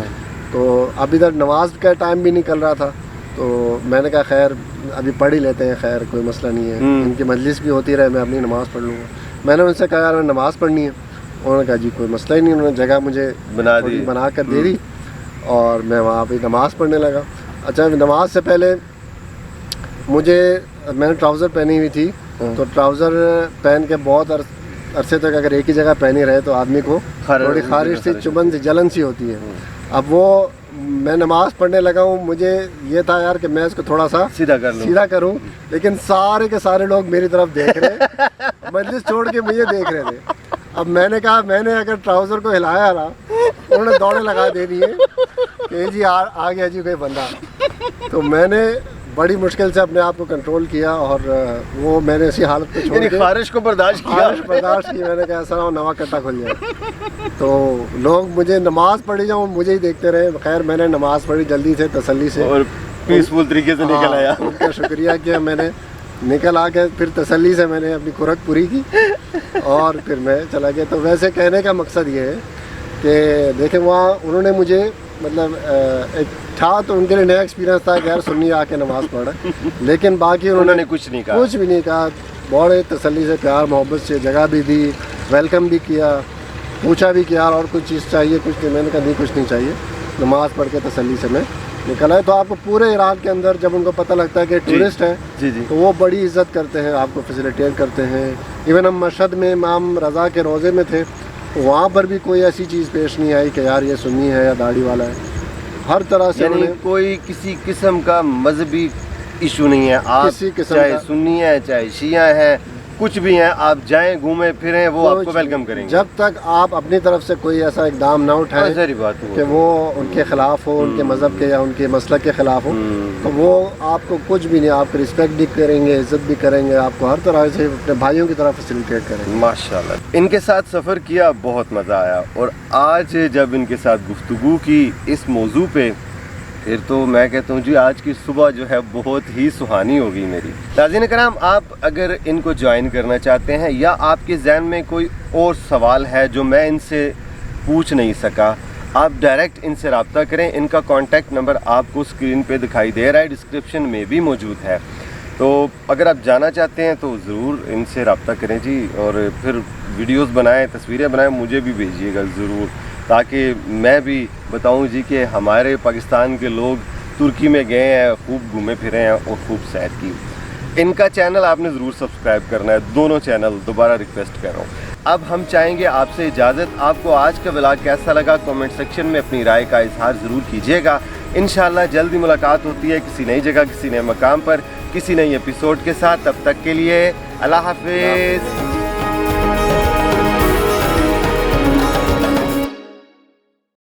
तो अब इधर नमाज का टाइम भी निकल रहा था, तो मैंने कहा खैर अभी पढ़ ही लेते हैं, खैर कोई मसला नहीं है, इनकी मजलिस भी होती रहे, मैं अपनी नमाज़ पढ़ लूँगा। मैंने उनसे कहा यार नमाज़ पढ़नी है, उन्होंने कहा जी कोई मसला ही नहीं। उन्होंने जगह मुझे बना कर दे दी और मैं वहाँ पे नमाज़ पढ़ने लगा। अच्छा, नमाज से पहले मुझे मैंने ट्राउज़र पहनी हुई थी, तो ट्राउज़र पहन के बहुत अरसे तक अगर एक ही जगह पहनी रहे तो आदमी को थोड़ी खारिश सी, चुभन सी, जलन सी होती है। अब वो मैं नमाज़ पढ़ने लगा हूँ, मुझे ये था यार कि मैं इसको थोड़ा सा सीधा करूँ, लेकिन सारे के सारे लोग मेरी तरफ देख रहे, मजलिस छोड़ के मुझे देख रहे थे। अब मैंने कहा, मैंने अगर ट्राउज़र को हिलाया ना, उन्होंने दौड़े लगा दे दिए कि जी आ गया जी कोई बंदा। तो मैंने बड़ी मुश्किल से अपने आप को कंट्रोल किया और वो मैंने इसी हालत में छोड़ के खारिश को बर्दाश्त किया। मैंने कहा ऐसा नवा कट्टा खुल जाए। तो लोग मुझे नमाज़ पढ़ी जाऊँ मुझे ही देखते रहे। खैर मैंने नमाज़ पढ़ी जल्दी से, तसल्ली से और पीसफुल तरीके से निकल आया। उनका शुक्रिया किया मैंने, निकल आके फिर तसल्ली से मैंने अपनी खुराक पूरी की और फिर मैं चला गया। तो वैसे कहने का मकसद ये है कि देखें वहाँ उन्होंने मुझे मतलब एक था तो उनके लिए नया एक्सपीरियंस था कि यार सुन्नी आके नमाज़ पढ़ा, लेकिन बाकी उन्होंने कुछ नहीं कहा, कुछ भी नहीं कहा। बड़े तसल्ली से, प्यार मोहब्बत से जगह भी दी, वेलकम भी किया, पूछा भी कि यार और कुछ चीज़ चाहिए, कुछ नहीं। मैंने कहा नहीं कुछ नहीं चाहिए, नमाज़ पढ़ के तसल्ली से मैं निकल आए। तो आपको पूरे इराक के अंदर जब उनको पता लगता है कि टूरिस्ट है तो वो बड़ी इज़्ज़त करते हैं, आपको फैसिलिटेट करते हैं। इवन हम मशहद में इमाम रज़ा के रोज़े में थे, वहाँ पर भी कोई ऐसी चीज़ पेश नहीं आई कि यार ये सुन्नी है या दाढ़ी वाला है। हर तरह से यानी कोई किसी किस्म का मजहबी इशू नहीं है। आप चाहे सुन्नी है चाहे शिया है, कुछ भी हैं, आप जाएं घूमें फिरें, वो आपको वेलकम करेंगे। जब तक आप अपनी तरफ से कोई ऐसा इकदाम ना उठाएं कि वो उनके खिलाफ हो, उनके मज़हब के या उनके मसलक के खिलाफ हो, तो वो आपको कुछ भी नहीं, आपको रिस्पेक्ट भी करेंगे, इज्जत भी करेंगे, आपको हर तरह से अपने भाइयों की तरफ फैसिलिटेट करेंगे। माशाल्लाह, इनके साथ सफ़र किया, बहुत मज़ा आया। और आज जब इनके साथ गुफ्तगू की इस मौजू पे, फिर तो मैं कहता हूँ जी आज की सुबह जो है बहुत ही सुहानी होगी मेरी। नाज़रीन कराम, आप अगर इनको ज्वाइन करना चाहते हैं या आपके जहन में कोई और सवाल है जो मैं इनसे पूछ नहीं सका, आप डायरेक्ट इनसे रब्ता करें। इनका कॉन्टैक्ट नंबर आपको स्क्रीन पे दिखाई दे रहा है, डिस्क्रिप्शन में भी मौजूद है। तो अगर आप जाना चाहते हैं तो ज़रूर इनसे रब्ता करें जी, और फिर वीडियोस बनाएं, तस्वीरें बनाएं, मुझे भी भेजिएगा ज़रूर, ताकि मैं भी बताऊं जी कि हमारे पाकिस्तान के लोग तुर्की में गए हैं, खूब घूमे फिरे हैं और खूब सैर की। इनका चैनल आपने ज़रूर सब्सक्राइब करना है, दोनों चैनल, दोबारा रिक्वेस्ट कर रहा हूँ। अब हम चाहेंगे आपसे इजाज़त। आपको आज का व्लॉग कैसा लगा कमेंट सेक्शन में अपनी राय का इजहार ज़रूर कीजिएगा। इंशाल्लाह जल्दी मुलाकात होती है किसी नई जगह, किसी नए मकाम पर, किसी नई एपिसोड के साथ। तब तक के लिए अल्लाह हाफिज़।